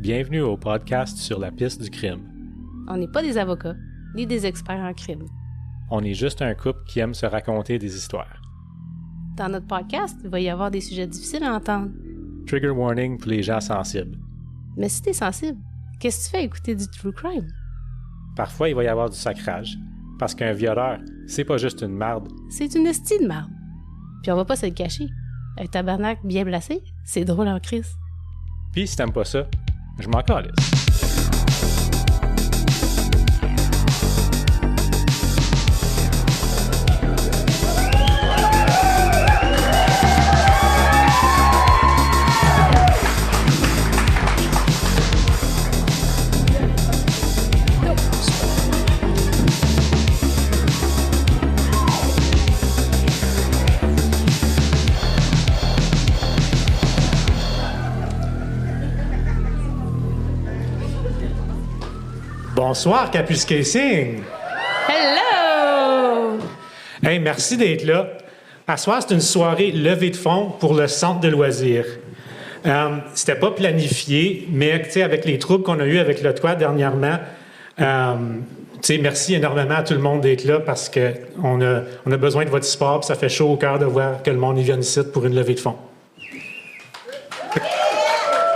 Bienvenue au podcast sur la piste du crime. On n'est pas des avocats, ni des experts en crime. On est juste un couple qui aime se raconter des histoires. Dans notre podcast, il va y avoir des sujets difficiles à entendre. Trigger warning pour les gens sensibles. Mais si t'es sensible, qu'est-ce que tu fais à écouter du true crime? Parfois, il va y avoir du sacrage. Parce qu'un violeur, c'est pas juste une marde. C'est une hostie de marde. Puis on va pas se le cacher. Un tabarnak bien placé, c'est drôle en crise. Puis si t'aimes pas ça, je m'en calisse. Bonsoir, Capuce Casing! Hello! Hey, merci d'être là. À soir, c'est une soirée levée de fonds pour le centre de loisirs. C'était pas planifié, mais avec les troubles qu'on a eus avec le toit dernièrement, merci énormément à tout le monde d'être là parce qu'on a besoin de votre support, puis ça fait chaud au cœur de voir que le monde y vient ici pour une levée de fonds.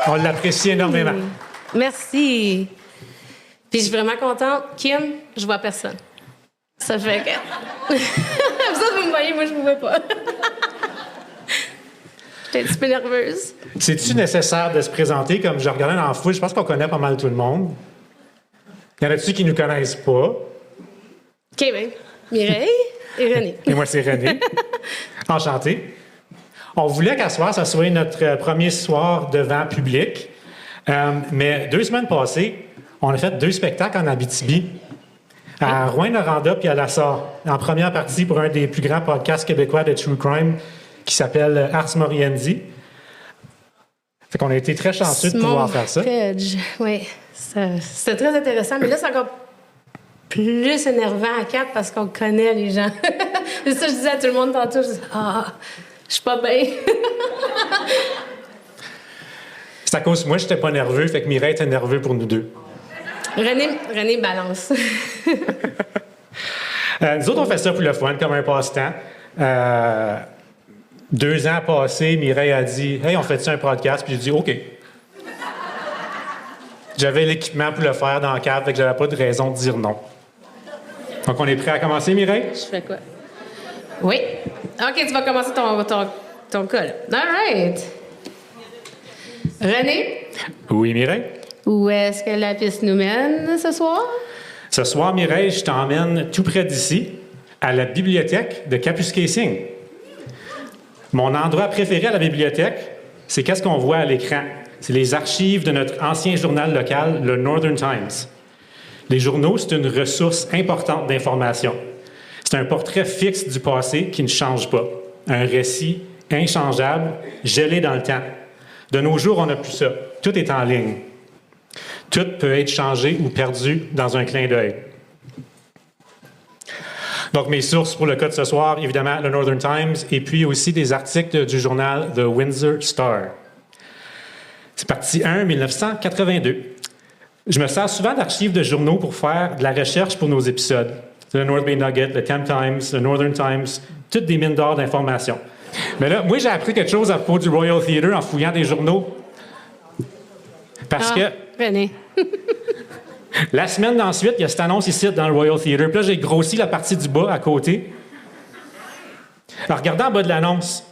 On l'apprécie énormément. Merci. Puis je suis vraiment contente. Kim, je vois personne. Ça fait que... ça, vous me voyez, moi, je ne vous vois pas. J'étais un petit peu nerveuse. C'est-tu nécessaire de se présenter? Comme je regardais dans la foule, je pense qu'on connaît pas mal tout le monde. Y en a-tu qui nous connaissent pas? OK, bien. Mireille et René. Et moi, c'est René. Enchanté. On voulait qu'à soir, ça soit notre premier soir devant public. Mais 2 semaines passées, on a fait 2 spectacles en Abitibi, à Rouyn-Noranda puis à La Sarre, en première partie pour un des plus grands podcasts québécois de true crime qui s'appelle Ars Moriendi. Fait qu'on a été très chanceux de pouvoir faire ça. Oui, c'était très intéressant, mais là, c'est encore plus énervant à 4 parce qu'on connaît les gens. C'est ça que je disais à tout le monde tantôt. Je disais, je suis pas bien. C'est à cause de moi, j'étais pas nerveux, fait que Mireille était nerveux pour nous deux. René balance. Nous autres, on fait ça pour le fun, comme un passe-temps. 2 ans passés, Mireille a dit « Hey, on fait-tu un podcast? » Puis j'ai dit « OK. » J'avais l'équipement pour le faire dans la cave, fait que j'avais pas de raison de dire non. Donc, on est prêt à commencer, Mireille? Je fais quoi? Oui. OK, tu vas commencer ton cas, là. All right. René? Oui, Mireille? Où est-ce que la piste nous mène ce soir? Ce soir, Mireille, je t'emmène tout près d'ici, à la bibliothèque de Capuce Casing. Mon endroit préféré à la bibliothèque, c'est qu'est-ce qu'on voit à l'écran. C'est les archives de notre ancien journal local, le Northern Times. Les journaux, c'est une ressource importante d'information. C'est un portrait fixe du passé qui ne change pas. Un récit inchangeable, gelé dans le temps. De nos jours, on n'a plus ça. Tout est en ligne. Tout peut être changé ou perdu dans un clin d'œil. Donc, mes sources pour le cas de ce soir, évidemment, le Northern Times, et puis aussi des articles du journal The Windsor Star. C'est partie 1, 1982. Je me sers souvent d'archives de journaux pour faire de la recherche pour nos épisodes. Le North Bay Nugget, le Temp Times, le Northern Times, toutes des mines d'or d'informations. Mais là, moi, j'ai appris quelque chose à propos du Royal Theatre en fouillant des journaux. Parce que... René. La semaine d'ensuite, il y a cette annonce ici dans le Royal Theatre. Puis là, j'ai grossi la partie du bas à côté. Alors, regardez en bas de l'annonce.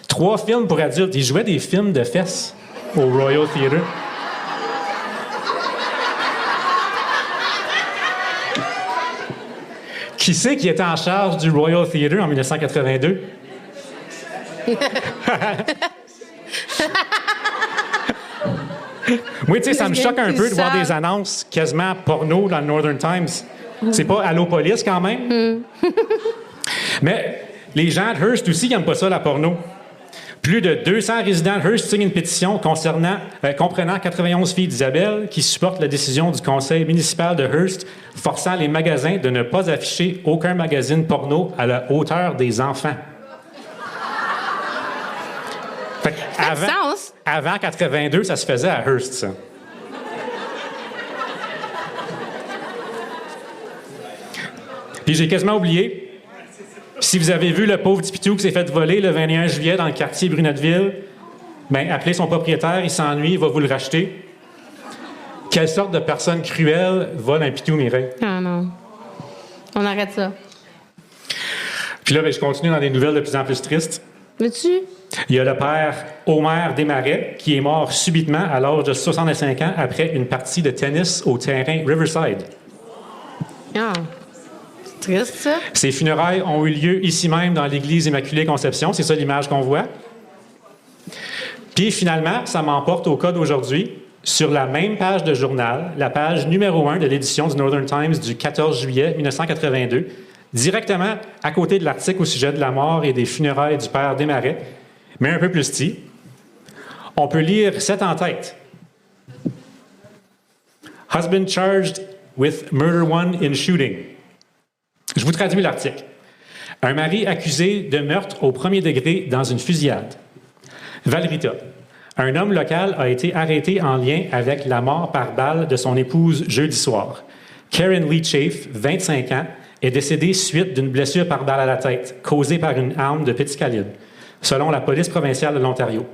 3 films pour adultes. Ils jouaient des films de fesses au Royal Theatre. Qui c'est qui était en charge du Royal Theatre en 1982? Oui, tu sais, ça me choque un peu de voir des annonces quasiment porno dans le Northern Times. C'est pas Allo Police quand même. Mais les gens de Hearst aussi, ils n'aiment pas ça, la porno. Plus de 200 résidents de Hearst signent une pétition comprenant 91 filles d'Isabelle qui supportent la décision du conseil municipal de Hearst forçant les magasins de ne pas afficher aucun magazine porno à la hauteur des enfants. Avant 82, ça se faisait à Hearst, ça. Puis j'ai quasiment oublié, si vous avez vu le pauvre petit pitou qui s'est fait voler le 21 juillet dans le quartier Brunetteville, bien, appelez son propriétaire, il s'ennuie, il va vous le racheter. Quelle sorte de personne cruelle vole un pitou, Mireille? Ah non. On arrête ça. Puis là, bien, je continue dans des nouvelles de plus en plus tristes. Veux-tu? Il y a le père Homer Desmarais qui est mort subitement à l'âge de 65 ans après une partie de tennis au terrain Riverside. Ah. C'est triste, ça? Ses funérailles ont eu lieu ici même dans l'église Immaculée Conception. C'est ça l'image qu'on voit. Puis finalement, ça m'emporte au cas d'aujourd'hui. Sur la même page de journal, la page numéro 1 de l'édition du Northern Times du 14 juillet 1982, directement à côté de l'article au sujet de la mort et des funérailles du père Desmarais, mais un peu plus petit, on peut lire cette en-tête. Husband charged with murder one in shooting. Je vous traduis l'article. Un mari accusé de meurtre au premier degré dans une fusillade. Valrita. Un homme local a été arrêté en lien avec la mort par balle de son épouse jeudi soir. Karen Lee Chafe, 25 ans, est décédée suite d'une blessure par balle à la tête, causée par une arme de petit calibre, selon la police provinciale de l'Ontario.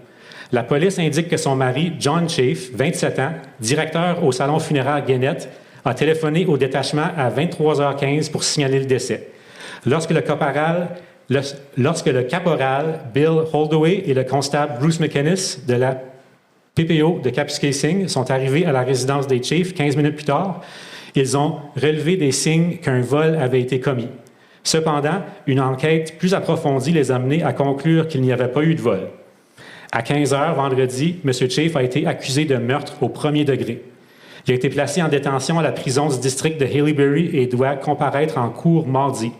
La police indique que son mari, John Chafe, 27 ans, directeur au salon funéraire Guénette, a téléphoné au détachement à 23h15 pour signaler le décès. Lorsque le caporal Bill Holdaway et le constable Bruce McInnes de la PPO de Kapuskasing sont arrivés à la résidence des Chafe 15 minutes plus tard, ils ont relevé des signes qu'un vol avait été commis. Cependant, une enquête plus approfondie les a menés à conclure qu'il n'y avait pas eu de vol. À 15 heures vendredi, M. Chafe a été accusé de meurtre au premier degré. Il a été placé en détention à la prison du district de Haileybury et doit comparaître en cour mardi.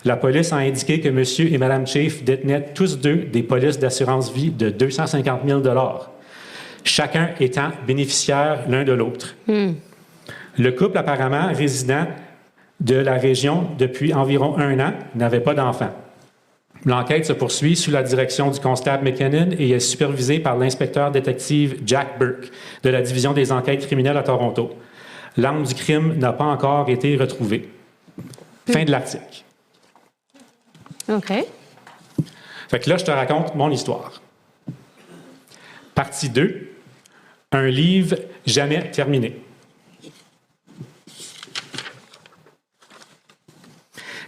La police a indiqué que M. et Mme Chafe détenaient tous deux des polices d'assurance-vie de 250 000 $, chacun étant bénéficiaire l'un de l'autre. Le couple, apparemment résident de la région depuis environ 1 an, n'avait pas d'enfant. L'enquête se poursuit sous la direction du constable McKinnon et est supervisée par l'inspecteur détective Jack Burke de la division des enquêtes criminelles à Toronto. L'arme du crime n'a pas encore été retrouvée. Fin de l'article. OK. Fait que là, je te raconte mon histoire. Partie 2. Un livre jamais terminé.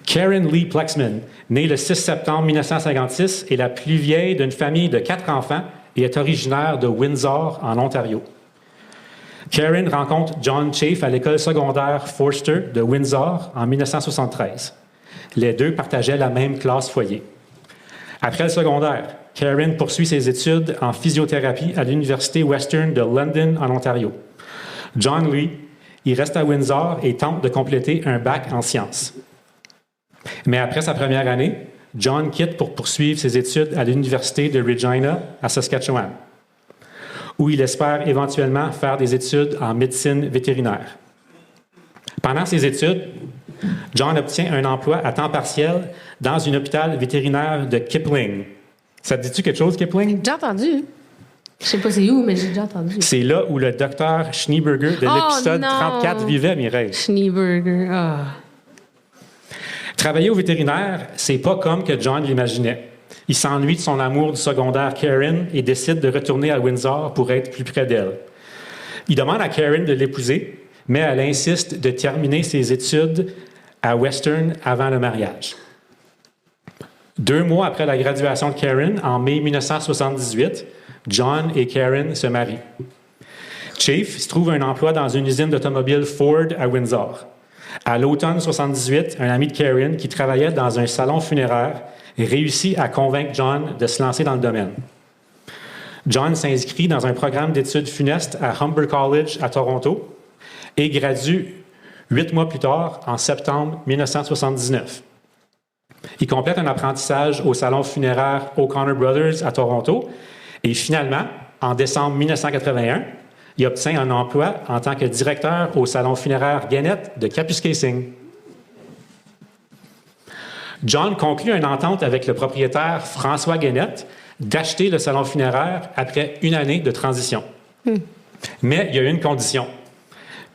Karen Lee Plexman, née le 6 septembre 1956, est la plus vieille d'une famille de 4 enfants et est originaire de Windsor, en Ontario. Karen rencontre John Chafe à l'école secondaire Forster de Windsor en 1973. Les deux partageaient la même classe foyer. Après le secondaire, Karen poursuit ses études en physiothérapie à l'Université Western de London, en Ontario. John, lui, il reste à Windsor et tente de compléter un bac en sciences. Mais après sa première année, John quitte pour poursuivre ses études à l'Université de Regina, à Saskatchewan, où il espère éventuellement faire des études en médecine vétérinaire. Pendant ses études, John obtient un emploi à temps partiel dans un hôpital vétérinaire de Kipling. Ça te dit-tu quelque chose, Kipling? J'ai déjà entendu. Je sais pas c'est où, mais j'ai déjà entendu. C'est là où le docteur Schneeberger de l'épisode 34 vivait, Mireille. Schneeberger, ah. Travailler au vétérinaire, c'est pas comme que John l'imaginait. Il s'ennuie de son amour du secondaire Karen et décide de retourner à Windsor pour être plus près d'elle. Il demande à Karen de l'épouser, mais elle insiste de terminer ses études à Western avant le mariage. 2 mois après la graduation de Karen, en mai 1978, John et Karen se marient. Chafe se trouve un emploi dans une usine d'automobile Ford à Windsor. À l'automne 1978, un ami de Karen qui travaillait dans un salon funéraire réussit à convaincre John de se lancer dans le domaine. John s'inscrit dans un programme d'études funestes à Humber College à Toronto et gradue 8 mois plus tard, en septembre 1979. Il complète un apprentissage au salon funéraire O'Connor Brothers à Toronto et finalement, en décembre 1981, il obtient un emploi en tant que directeur au salon funéraire Guénette de Kapuskasing. John conclut une entente avec le propriétaire François Guénette d'acheter le salon funéraire après 1 année de transition. Mais il y a une condition.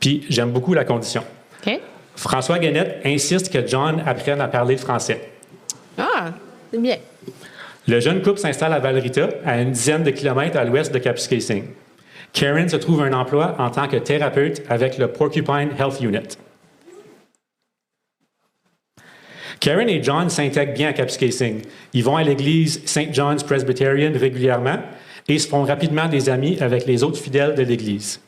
Puis j'aime beaucoup la condition. OK. François Guénette insiste que John apprenne à parler le français. Ah, c'est bien. Le jeune couple s'installe à Valrita, à une dizaine de kilomètres à l'ouest de Kapuskasing. Karen se trouve un emploi en tant que thérapeute avec le Porcupine Health Unit. Karen et John s'intègrent bien à Kapuskasing. Ils vont à l'église St. John's Presbyterian régulièrement et se font rapidement des amis avec les autres fidèles de l'église.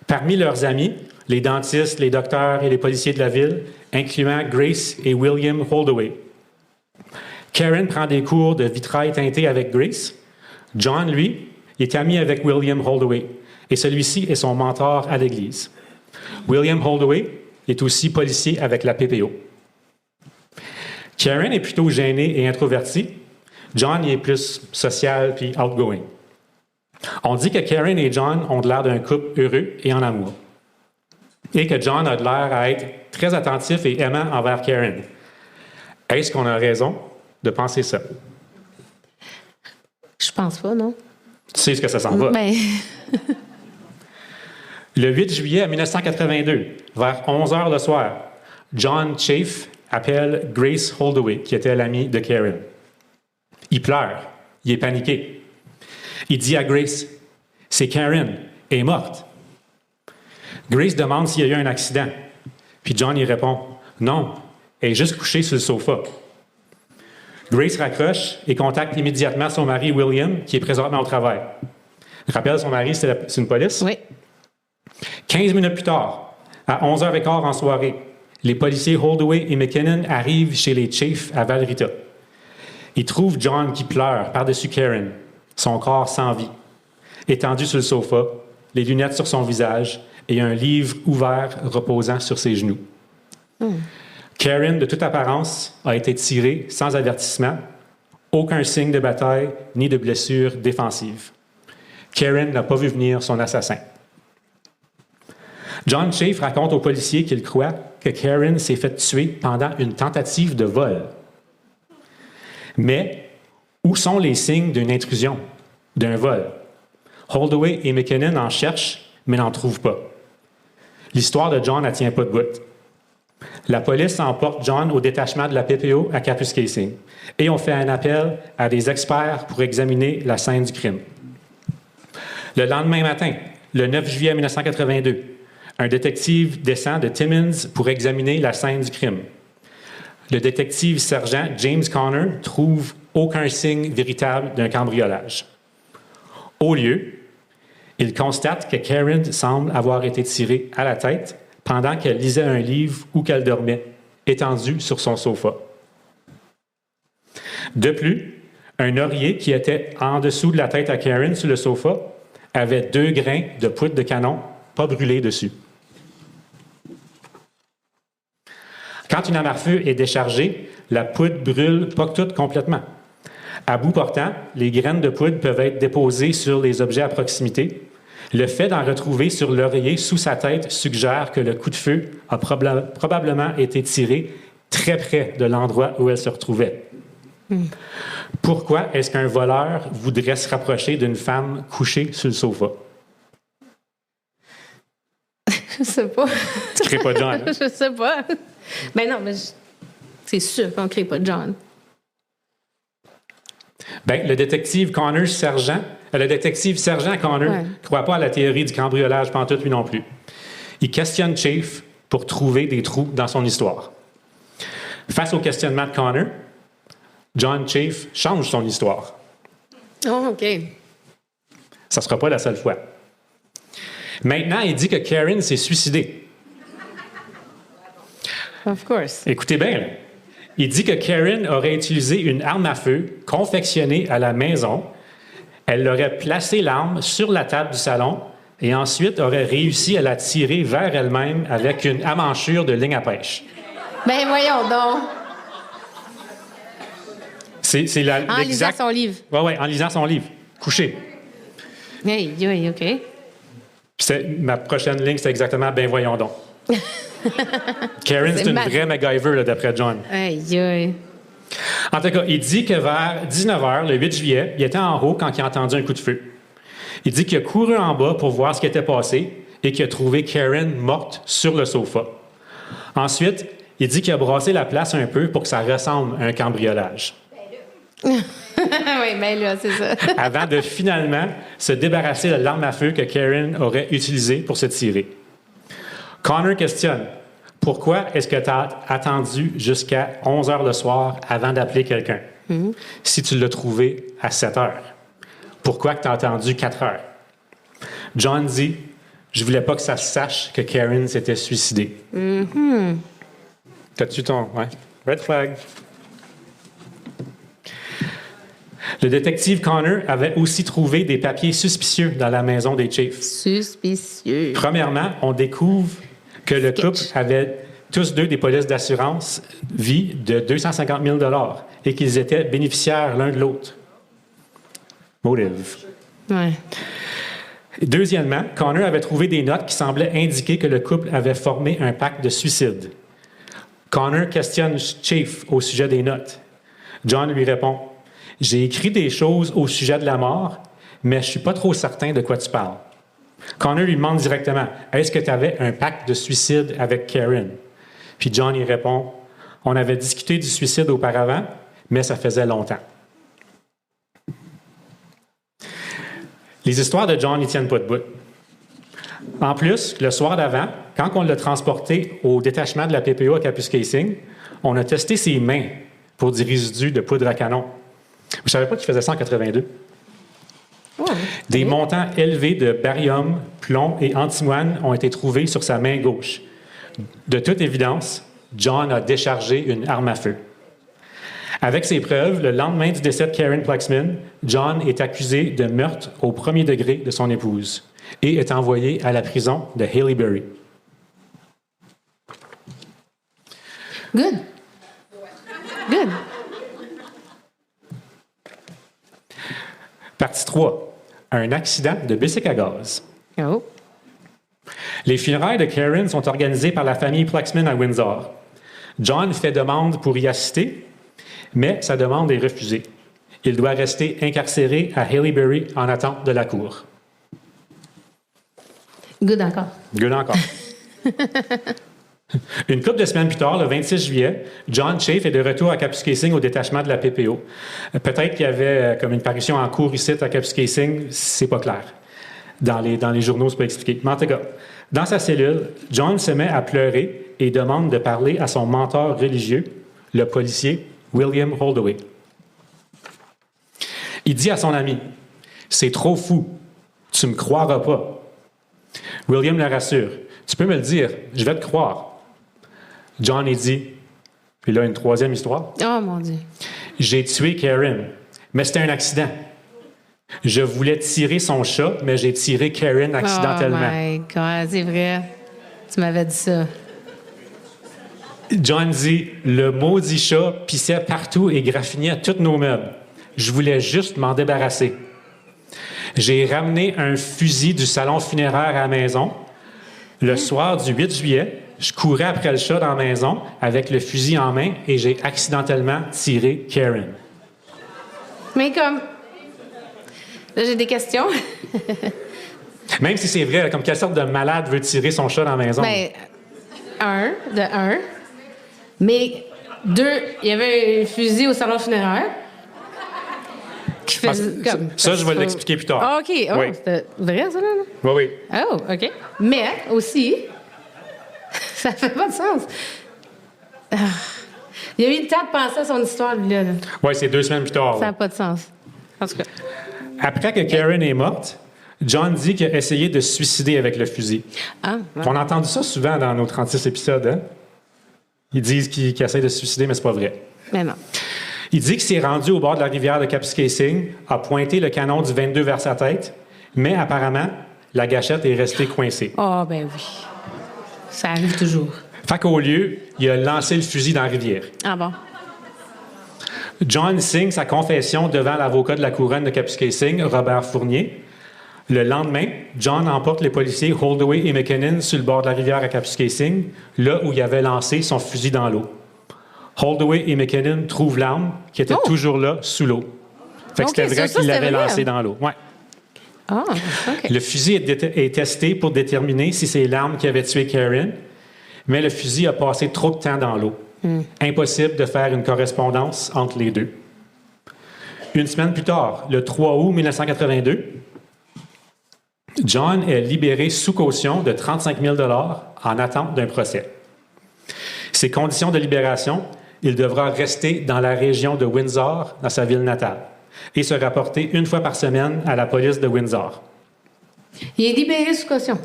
Parmi leurs amis, les dentistes, les docteurs et les policiers de la ville, incluant Grace et William Holdaway. Karen prend des cours de vitrail teinté avec Grace. John, lui, est ami avec William Holdaway et celui-ci est son mentor à l'église. William Holdaway est aussi policier avec la PPO. Karen est plutôt gênée et introvertie. John y est plus social puis outgoing. On dit que Karen et John ont de l'air d'un couple heureux et en amour. Et que John a de l'air à être très attentif et aimant envers Karen. Est-ce qu'on a raison de penser ça? Je pense pas, non? Tu sais ce que ça s'en va. Ben... Le 8 juillet 1982, vers 11 heures le soir, John Chafe appelle Grace Holdaway, qui était l'amie de Karen. Il pleure. Il est paniqué. Il dit à Grace, « C'est Karen, elle est morte. » Grace demande s'il y a eu un accident. Puis John y répond, « Non, elle est juste couchée sur le sofa. » Grace raccroche et contacte immédiatement son mari William, qui est présentement au travail. Rappelle, son mari, c'est une police? Oui. 15 minutes plus tard, à 11h15 en soirée, les policiers Holdaway et McKinnon arrivent chez les Chafe à Valrita. Ils trouvent John qui pleure par-dessus Karen, son corps sans vie, étendu sur le sofa, les lunettes sur son visage et un livre ouvert reposant sur ses genoux. Karen, de toute apparence, a été tirée sans avertissement, aucun signe de bataille ni de blessure défensive. Karen n'a pas vu venir son assassin. John Chafe raconte aux policiers qu'il croit que Karen s'est fait tuer pendant une tentative de vol. Mais où sont les signes d'une intrusion, d'un vol? Holdaway et McKinnon en cherchent, mais n'en trouvent pas. L'histoire de John ne tient pas de bout. La police emporte John au détachement de la PPO à Kapuskasing et on fait un appel à des experts pour examiner la scène du crime. Le lendemain matin, le 9 juillet 1982, un détective descend de Timmins pour examiner la scène du crime. Le détective-sergent James Connor trouve aucun signe véritable d'un cambriolage. Au lieu, il constate que Karen semble avoir été tirée à la tête pendant qu'elle lisait un livre ou qu'elle dormait, étendue sur son sofa. De plus, un oreiller qui était en dessous de la tête à Karen sur le sofa avait 2 grains de poudre de canon pas brûlés dessus. Quand une arme à feu est déchargée, la poudre brûle pas toute complètement. À bout portant, les graines de poudre peuvent être déposées sur les objets à proximité. Le fait d'en retrouver sur l'oreiller sous sa tête suggère que le coup de feu a probablement été tiré très près de l'endroit où elle se retrouvait. Pourquoi est-ce qu'un voleur voudrait se rapprocher d'une femme couchée sur le sofa? Je sais pas. Tu crées pas John, hein? Je sais pas. Ben non, mais c'est sûr qu'on crée pas John. Ben, le détective sergent Connor ne croit pas à la théorie du cambriolage pantoute lui non plus. Il questionne Chafe pour trouver des trous dans son histoire. Face au questionnement de Connor, John Chafe change son histoire. Oh, OK. Ça ne sera pas la seule fois. Maintenant, il dit que Karen s'est suicidée. Of course. Écoutez bien, là. Il dit que Karen aurait utilisé une arme à feu confectionnée à la maison. Elle aurait placé l'arme sur la table du salon et ensuite aurait réussi à la tirer vers elle-même avec une amanchure de ligne à pêche. Ben voyons donc. En lisant son livre. Oui, en lisant son livre. Couché. Hey, OK. Ma prochaine ligne, c'est exactement « Ben voyons donc ». Karen, c'est une vraie MacGyver, là, d'après John. Aïe. En tout cas, il dit que vers 19h, le 8 juillet, il était en haut quand il a entendu un coup de feu. Il dit qu'il a couru en bas pour voir ce qui était passé et qu'il a trouvé Karen morte sur le sofa. Ensuite, il dit qu'il a brassé la place un peu pour que ça ressemble à un cambriolage. Oui, bien là, c'est ça. Avant de finalement se débarrasser de l'arme à feu que Karen aurait utilisée pour se tirer. Connor questionne, pourquoi est-ce que tu as attendu jusqu'à 11 heures le soir avant d'appeler quelqu'un? Si tu l'as trouvé à 7 heures. Pourquoi tu as attendu 4 heures? John dit, je voulais pas que ça se sache que Karen s'était suicidée. T'as-tu ton... Ouais. Red flag. Le détective Connor avait aussi trouvé des papiers suspicieux dans la maison des Chiefs. Suspicieux. Premièrement, on découvre que le couple avait tous deux des polices d'assurance vie de 250 000 et qu'ils étaient bénéficiaires l'un de l'autre. Motive. Ouais. Deuxièmement, Connor avait trouvé des notes qui semblaient indiquer que le couple avait formé un pacte de suicide. Connor questionne Chief au sujet des notes. John lui répond, « J'ai écrit des choses au sujet de la mort, mais je ne suis pas trop certain de quoi tu parles. » Connor lui demande directement, « Est-ce que tu avais un pacte de suicide avec Karen? » Puis John y répond, « On avait discuté du suicide auparavant, mais ça faisait longtemps. » Les histoires de John n'y tiennent pas debout. En plus, le soir d'avant, quand on l'a transporté au détachement de la PPO à Kapuskasing, on a testé ses mains pour des résidus de poudre à canon. Vous ne savez pas qu'il faisait ça en 82? Oh, Des montants élevés de barium, plomb et antimoine ont été trouvés sur sa main gauche. De toute évidence, John a déchargé une arme à feu. Avec ces preuves, le lendemain du décès de Karen Flaxman, John est accusé de meurtre au premier degré de son épouse et est envoyé à la prison de Haileybury. Good. Good. Partie 3. Un accident de bicycle à gaz. Oh. Les funérailles de Karen sont organisées par la famille Flaxman à Windsor. John fait demande pour y assister, mais sa demande est refusée. Il doit rester incarcéré à Haileybury en attente de la cour. Good encore. Good encore. Une couple de semaines plus tard, le 26 juillet, John Chafe est de retour à Kapuskasing au détachement de la PPO. Peut-être qu'il y avait comme une parution en cours ici à Kapuskasing, c'est pas clair. Dans les journaux, c'est pas expliqué. Mais en tout cas, dans sa cellule, John se met à pleurer et demande de parler à son mentor religieux, le policier William Holdaway. Il dit à son ami, « C'est trop fou, tu me croiras pas. » William le rassure, « Tu peux me le dire, je vais te croire. » John y dit, puis là, une troisième histoire. Oh, mon Dieu. « J'ai tué Karen, mais c'était un accident. Je voulais tirer son chat, mais j'ai tiré Karen accidentellement. » Oh my God, c'est vrai. Tu m'avais dit ça. John dit, « Le maudit chat pissait partout et graffinait tous nos meubles. Je voulais juste m'en débarrasser. J'ai ramené un fusil du salon funéraire à la maison. Le soir du 8 juillet, je courais après le chat dans la maison avec le fusil en main et j'ai accidentellement tiré Karen. » Mais comme... Là, j'ai des questions. Même si c'est vrai, comme quelle sorte de malade veut tirer son chat dans la maison? Bien, un. Mais deux, il y avait un fusil au salon funéraire. Qui faisait, Ça, je vais l'expliquer plus tard. Ah, OK. Oh, Oui. C'était vrai, ça, là? Oui, oui. Oh, OK. Mais aussi, ça fait pas de sens. Ah. Il a eu le temps de penser à son histoire, lui, là. Oui, c'est 2 semaines plus tard. Ça n'a pas de sens. En tout cas. Après que Karen est morte, John dit qu'il a essayé de se suicider avec le fusil. Ah, ouais. On a entendu ça souvent dans nos 36 épisodes. Hein? Ils disent qu'il essaie de se suicider, mais c'est pas vrai. Mais non. Il dit qu'il s'est rendu au bord de la rivière de Kapuskasing, a pointé le canon du 22 vers sa tête, mais apparemment, la gâchette est restée coincée. Ah, ben oui. Ça arrive toujours. Fait qu'au lieu, il a lancé le fusil dans la rivière. Ah bon? John signe sa confession devant l'avocat de la couronne de Kapuskasing, Robert Fournier. Le lendemain, John emporte les policiers Holdaway et McKinnon sur le bord de la rivière à Kapuskasing, là où il avait lancé son fusil dans l'eau. Holdaway et McKinnon trouvent l'arme qui était toujours là, sous l'eau. Fait que Ok, c'était vrai ça, qu'il l'avait c'était vrai. lancé dans l'eau. Ouais. Ah, OK. Le fusil est testé pour déterminer si c'est l'arme qui avait tué Karen, mais le fusil a passé trop de temps dans l'eau. Impossible de faire une correspondance entre les deux. Une semaine plus tard, le 3 août 1982, John est libéré sous caution de 35 000 en attente d'un procès. Ses conditions de libération, il devra rester dans la région de Windsor, dans sa ville natale, et se rapporter une fois par semaine à la police de Windsor. Il est libéré sous caution.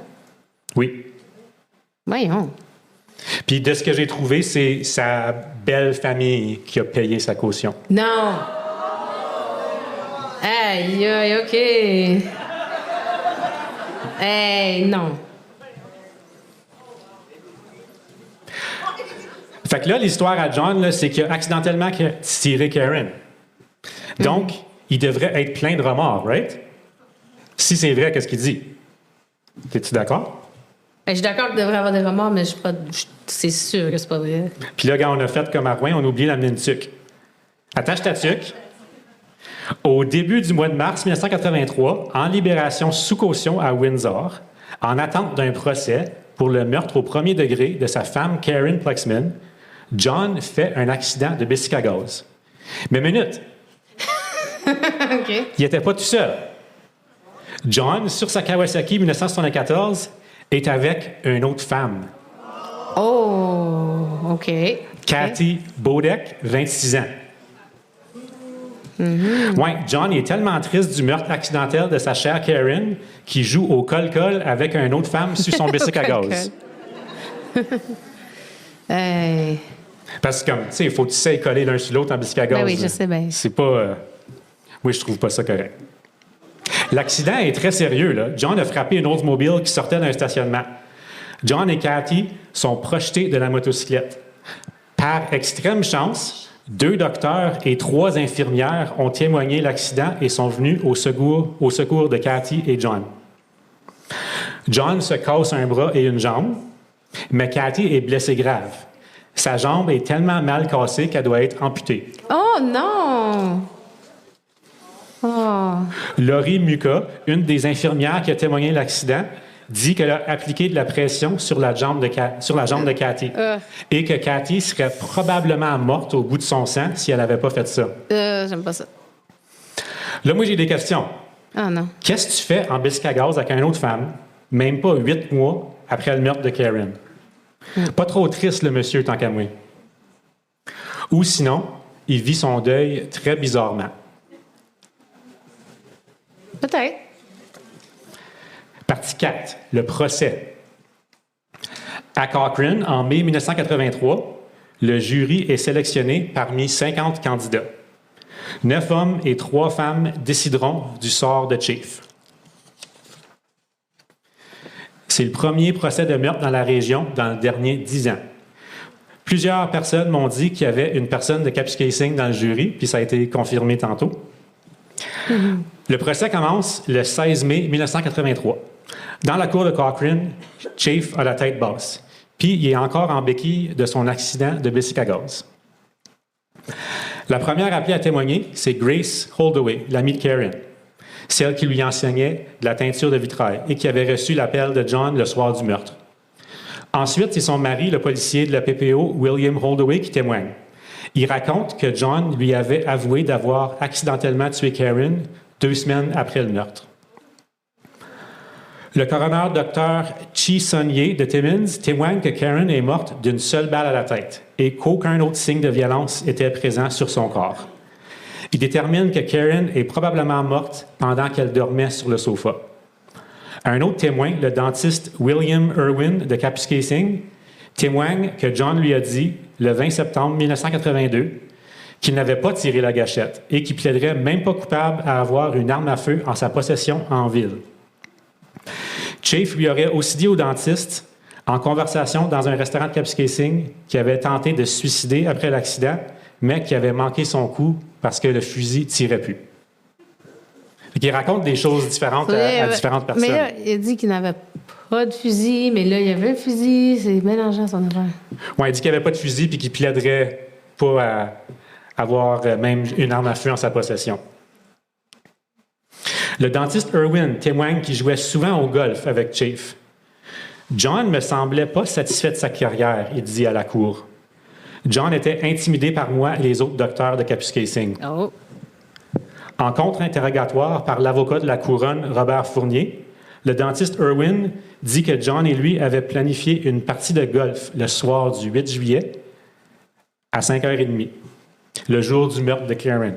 Oui. Voyons. Puis de ce que j'ai trouvé, c'est sa belle famille qui a payé sa caution. Non. Aïe, aïe, OK. Hey, non. Fait que là, l'histoire à John, là, c'est qu'il a accidentellement tiré Karen. Donc, il devrait être plein de remords, right? Si c'est vrai, qu'est-ce qu'il dit? Es-tu d'accord? Je suis d'accord qu'il devrait avoir des remords, mais c'est sûr que c'est pas vrai. Puis là, quand on a fait comme à Rouen, on a oublié d'amener une tuque. Attache ta tuque. Au début du mois de mars 1983, en libération sous caution à Windsor, en attente d'un procès pour le meurtre au premier degré de sa femme Karen Plexman, John fait un accident de bicycle à gaz. Mais minute! OK. Il n'était pas tout seul. John, sur sa Kawasaki 1974, est avec une autre femme. Oh, OK. Kathy Bodek, 26 ans. Ouais, John est tellement triste du meurtre accidentel de sa chère Karen qu'il joue au col-col avec une autre femme sur son bicycle à gaz. Hey. Parce que, comme, tu sais, il faut que tu sais coller l'un sur l'autre en bicycle à gaz. Ben oui, je sais bien. C'est pas... Oui, je trouve pas ça correct. L'accident est très sérieux, là. John a frappé une Oldsmobile qui sortait d'un stationnement. John et Kathy sont projetés de la motocyclette. Par extrême chance, 2 docteurs et 3 infirmières ont témoigné l'accident et sont venus au secours de Kathy et John. John se casse un bras et une jambe, mais Kathy est blessée grave. Sa jambe est tellement mal cassée qu'elle doit être amputée. Oh non! Oh. Laurie Muka, une des infirmières qui a témoigné l'accident, dit qu'elle a appliqué de la pression sur la jambe de Kathy et que Kathy serait probablement morte au bout de son sang si elle n'avait pas fait ça. J'aime pas ça. Là, moi, j'ai des questions. Ah non. Qu'est-ce que tu fais en bicycle à gaz avec une autre femme, même pas 8 mois après le meurtre de Karen? Pas trop triste, le monsieur, tant qu'à moi. Ou sinon, il vit son deuil très bizarrement. Peut-être. Partie 4, le procès. À Cochrane, en mai 1983, le jury est sélectionné parmi 50 candidats. 9 hommes et 3 femmes décideront du sort de Chief. C'est le premier procès de meurtre dans la région dans le dernier 10 ans. Plusieurs personnes m'ont dit qu'il y avait une personne de Kapuskasing dans le jury, puis ça a été confirmé tantôt. Le procès commence le 16 mai 1983. Dans la cour de Cochrane, Chief a la tête basse, puis il est encore en béquille de son accident de bicycle à gaz. La première appelée à témoigner, c'est Grace Holdaway, l'amie de Karen, celle qui lui enseignait de la teinture de vitrail et qui avait reçu l'appel de John le soir du meurtre. Ensuite, c'est son mari, le policier de la PPO, William Holdaway, qui témoigne. Il raconte que John lui avait avoué d'avoir accidentellement tué Karen 2 semaines après le meurtre. Le coroner Dr. Chi Sun-Ye de Timmins témoigne que Karen est morte d'une seule balle à la tête et qu'aucun autre signe de violence était présent sur son corps. Il détermine que Karen est probablement morte pendant qu'elle dormait sur le sofa. Un autre témoin, le dentiste William Irwin de Kapuskasing, témoigne que John lui a dit, le 20 septembre 1982, qu'il n'avait pas tiré la gâchette et qu'il plaiderait même pas coupable à avoir une arme à feu en sa possession en ville. Chief lui aurait aussi dit au dentiste, en conversation dans un restaurant de Kapuskasing, qu'il avait tenté de se suicider après l'accident, mais qu'il avait manqué son coup parce que le fusil tirait plus. Il raconte des choses différentes à différentes personnes. Mais là, il a dit qu'il n'avait pas de fusil, mais là, il y avait un fusil. C'est mélangeant, son affaire. Oui, il dit qu'il n'y avait pas de fusil et qu'il plaiderait pas à avoir même une arme à feu en sa possession. Le dentiste Irwin témoigne qu'il jouait souvent au golf avec Chief. John ne me semblait pas satisfait de sa carrière, il dit à la cour. John était intimidé par moi et les autres docteurs de Kapuskasing. Oh. En contre-interrogatoire par l'avocat de la couronne, Robert Fournier, le dentiste Irwin dit que John et lui avaient planifié une partie de golf le soir du 8 juillet à 5h30, le jour du meurtre de Karen.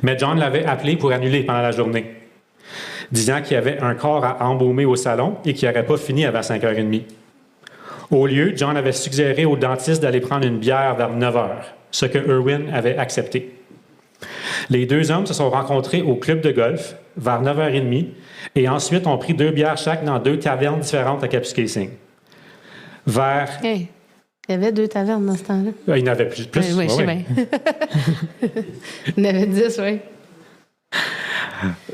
Mais John l'avait appelé pour annuler pendant la journée, disant qu'il y avait un corps à embaumer au salon et qu'il n'aurait pas fini avant 5h30. Au lieu, John avait suggéré au dentiste d'aller prendre une bière vers 9h, ce que Irwin avait accepté. Les deux hommes se sont rencontrés au club de golf vers 9h30 et ensuite ont pris 2 bières chaque dans 2 tavernes différentes à Kapuskasing. Hey, il y avait 2 tavernes dans ce temps-là. Il y en avait plus. Oui, je sais bien. Il y en avait 10, oui.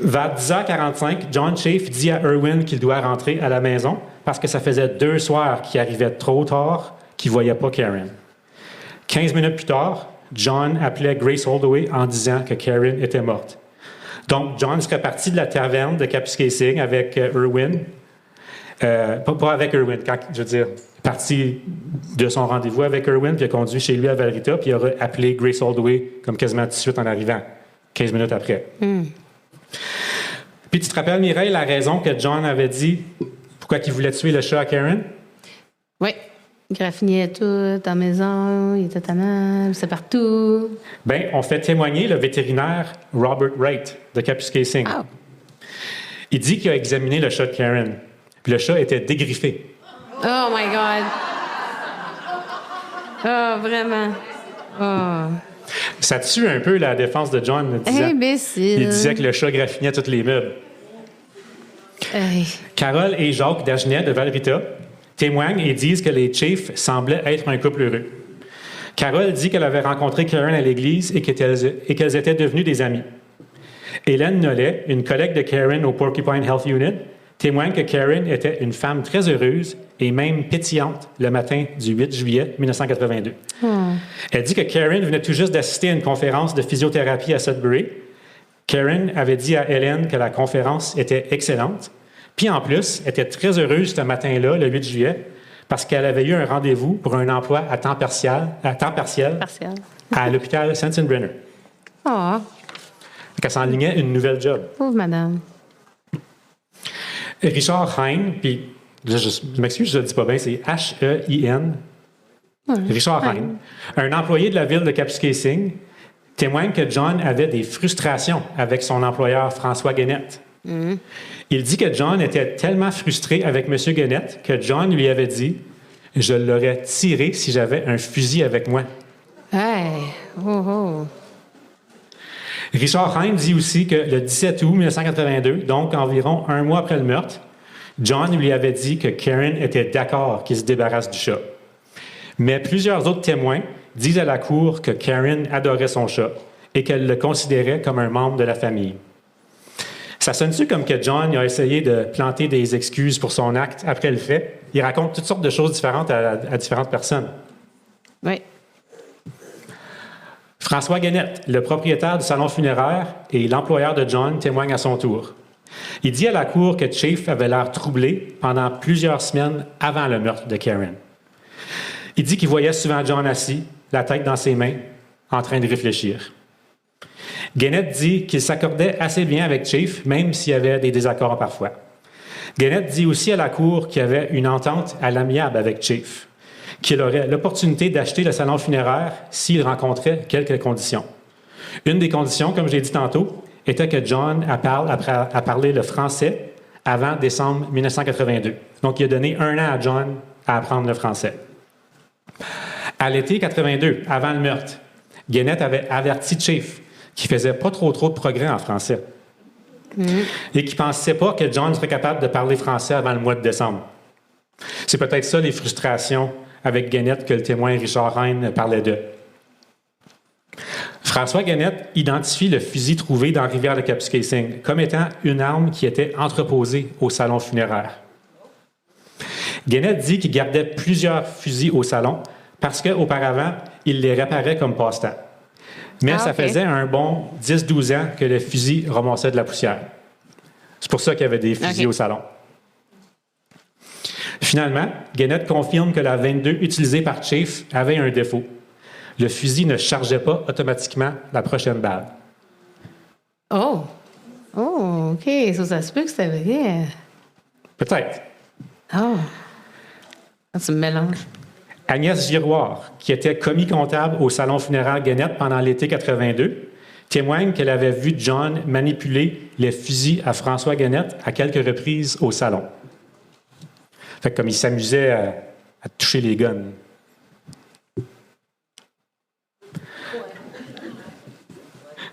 Vers 10h45, John Chafe dit à Irwin qu'il doit rentrer à la maison parce que ça faisait 2 soirs qu'il arrivait trop tard qu'il ne voyait pas Karen. 15 minutes plus tard, John appelait Grace Holdaway en disant que Karen était morte. Donc, John serait parti de la taverne de Kapuskasing avec Irwin. Pas avec Irwin, parti de son rendez-vous avec Irwin, puis il a conduit chez lui à Valrita, puis il aurait appelé Grace Holdaway comme quasiment tout de suite en arrivant, 15 minutes après. Puis tu te rappelles, Mireille, la raison que John avait dit pourquoi il voulait tuer le chat à Karen? Oui. Il graffinait tout dans la maison, il était tannant, c'est partout. Bien, on fait témoigner le vétérinaire Robert Wright de Kapuskasing. Oh. Il dit qu'il a examiné le chat de Karen, puis le chat était dégriffé. Oh my God! Oh, vraiment? Oh. Ça tue un peu la défense de John. Imbécile! Il disait que le chat graffinait tous les meubles. Hey. Carole et Jacques Dagenet de Valrita témoignent et disent que les Chafe semblaient être un couple heureux. Carole dit qu'elle avait rencontré Karen à l'église et qu'elles étaient devenues des amies. Hélène Nollet, une collègue de Karen au Porcupine Health Unit, témoigne que Karen était une femme très heureuse et même pétillante le matin du 8 juillet 1982. Elle dit que Karen venait tout juste d'assister à une conférence de physiothérapie à Sudbury. Karen avait dit à Hélène que la conférence était excellente. Puis en plus, elle était très heureuse ce matin-là, le 8 juillet, parce qu'elle avait eu un rendez-vous pour un emploi à temps partiel à l'hôpital Sensenbrenner. Oh, Elle s'enlignait une nouvelle job. pauvre madame. Richard Hein, puis je m'excuse, je ne le dis pas bien, c'est H-E-I-N. Richard Hein, un employé de la ville de Kapuskasing, témoigne que John avait des frustrations avec son employeur François Guénette. Il dit que John était tellement frustré avec M. Guénette que John lui avait dit « Je l'aurais tiré si j'avais un fusil avec moi. » Hey! Oh, oh. Richard Hein dit aussi que le 17 août 1982, donc environ un mois après le meurtre, John lui avait dit que Karen était d'accord qu'il se débarrasse du chat. Mais plusieurs autres témoins disent à la cour que Karen adorait son chat et qu'elle le considérait comme un membre de la famille. Ça sonne-tu comme que John a essayé de planter des excuses pour son acte après le fait? Il raconte toutes sortes de choses différentes à différentes personnes. Oui. François Guénette, le propriétaire du salon funéraire et l'employeur de John, témoigne à son tour. Il dit à la cour que Chafe avait l'air troublé pendant plusieurs semaines avant le meurtre de Karen. Il dit qu'il voyait souvent John assis, la tête dans ses mains, en train de réfléchir. Guénette dit qu'il s'accordait assez bien avec Chafe, même s'il y avait des désaccords parfois. Guénette dit aussi à la cour qu'il y avait une entente à l'amiable avec Chafe, qu'il aurait l'opportunité d'acheter le salon funéraire s'il rencontrait quelques conditions. Une des conditions, comme je l'ai dit tantôt, était que John a parlé le français avant décembre 1982. Donc, il a donné 1 an à John à apprendre le français. À l'été 82, avant le meurtre, Guénette avait averti Chafe qui faisait pas trop de progrès en français et qui pensait pas que John serait capable de parler français avant le mois de décembre. C'est peut-être ça les frustrations avec Guénette que le témoin Richard Hein parlait d'eux. François Guénette identifie le fusil trouvé dans la rivière de Kapuskasing comme étant une arme qui était entreposée au salon funéraire. Guénette dit qu'il gardait plusieurs fusils au salon parce qu'auparavant, il les réparait comme passe-temps. Mais ça faisait un bon 10-12 ans que le fusil ramassait de la poussière. C'est pour ça qu'il y avait des fusils au salon. Finalement, Gannett confirme que la 22 utilisée par Chafe avait un défaut. Le fusil ne chargeait pas automatiquement la prochaine balle. Oh! Oh, OK. Ça se peut que c'était vrai. Peut-être. Oh! Ah, tu me mélanges. Agnès Giroir, qui était commis comptable au salon funéraire Gannett pendant l'été 82, témoigne qu'elle avait vu John manipuler les fusils à François Gannett à quelques reprises au salon. Fait que comme il s'amusait à toucher les guns.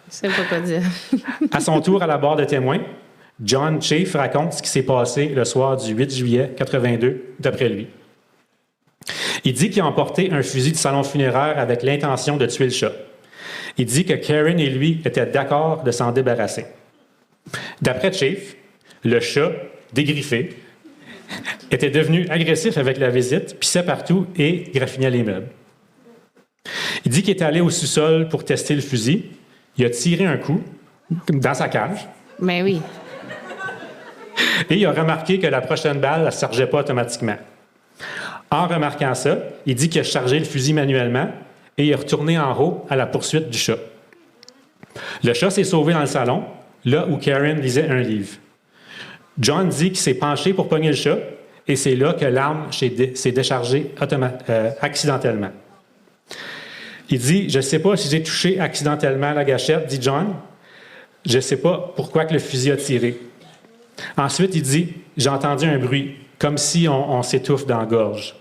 Je sais pas quoi dire. À son tour à la barre de témoins, John Chafe raconte ce qui s'est passé le soir du 8 juillet 82, d'après lui. Il dit qu'il a emporté un fusil du salon funéraire avec l'intention de tuer le chat. Il dit que Karen et lui étaient d'accord de s'en débarrasser. D'après Chafe, le chat, dégriffé, était devenu agressif avec la visite, pissait partout et graffinait les meubles. Il dit qu'il est allé au sous-sol pour tester le fusil. Il a tiré un coup dans sa cage. Ben oui. Et il a remarqué que la prochaine balle ne chargeait pas automatiquement. En remarquant ça, il dit qu'il a chargé le fusil manuellement et il est retourné en haut à la poursuite du chat. Le chat s'est sauvé dans le salon, là où Karen lisait un livre. John dit qu'il s'est penché pour pogner le chat et c'est là que l'arme s'est déchargée accidentellement. Il dit « Je ne sais pas si j'ai touché accidentellement la gâchette, dit John. Je ne sais pas pourquoi que le fusil a tiré. » Ensuite, il dit « J'ai entendu un bruit, comme si on s'étouffe dans la gorge.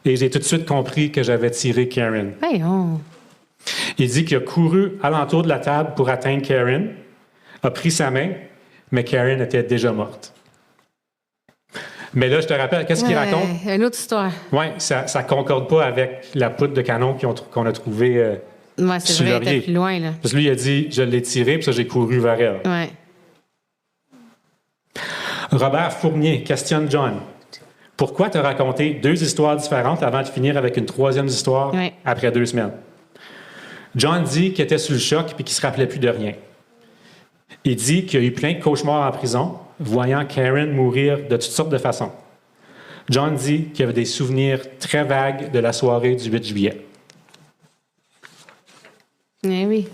Et j'ai tout de suite compris que j'avais tiré Karen. » Voyons. Il dit qu'il a couru alentour de la table pour atteindre Karen, a pris sa main, mais Karen était déjà morte. Mais là, je te rappelle, qu'est-ce qu'il raconte? Une autre histoire. Oui, ça ne concorde pas avec la poudre de canon qu'on a trouvée C'est sur vrai, Laurier. elle était plus loin, là. Parce que lui, il a dit, je l'ai tiré, puis ça, j'ai couru vers elle. Ouais. Robert Fournier questionne John. Pourquoi te raconter 2 histoires différentes avant de finir avec une 3e histoire après 2 semaines? John dit qu'il était sous le choc et qu'il ne se rappelait plus de rien. Il dit qu'il a eu plein de cauchemars en prison, voyant Karen mourir de toutes sortes de façons. John dit qu'il avait des souvenirs très vagues de la soirée du 8 juillet. Eh oui.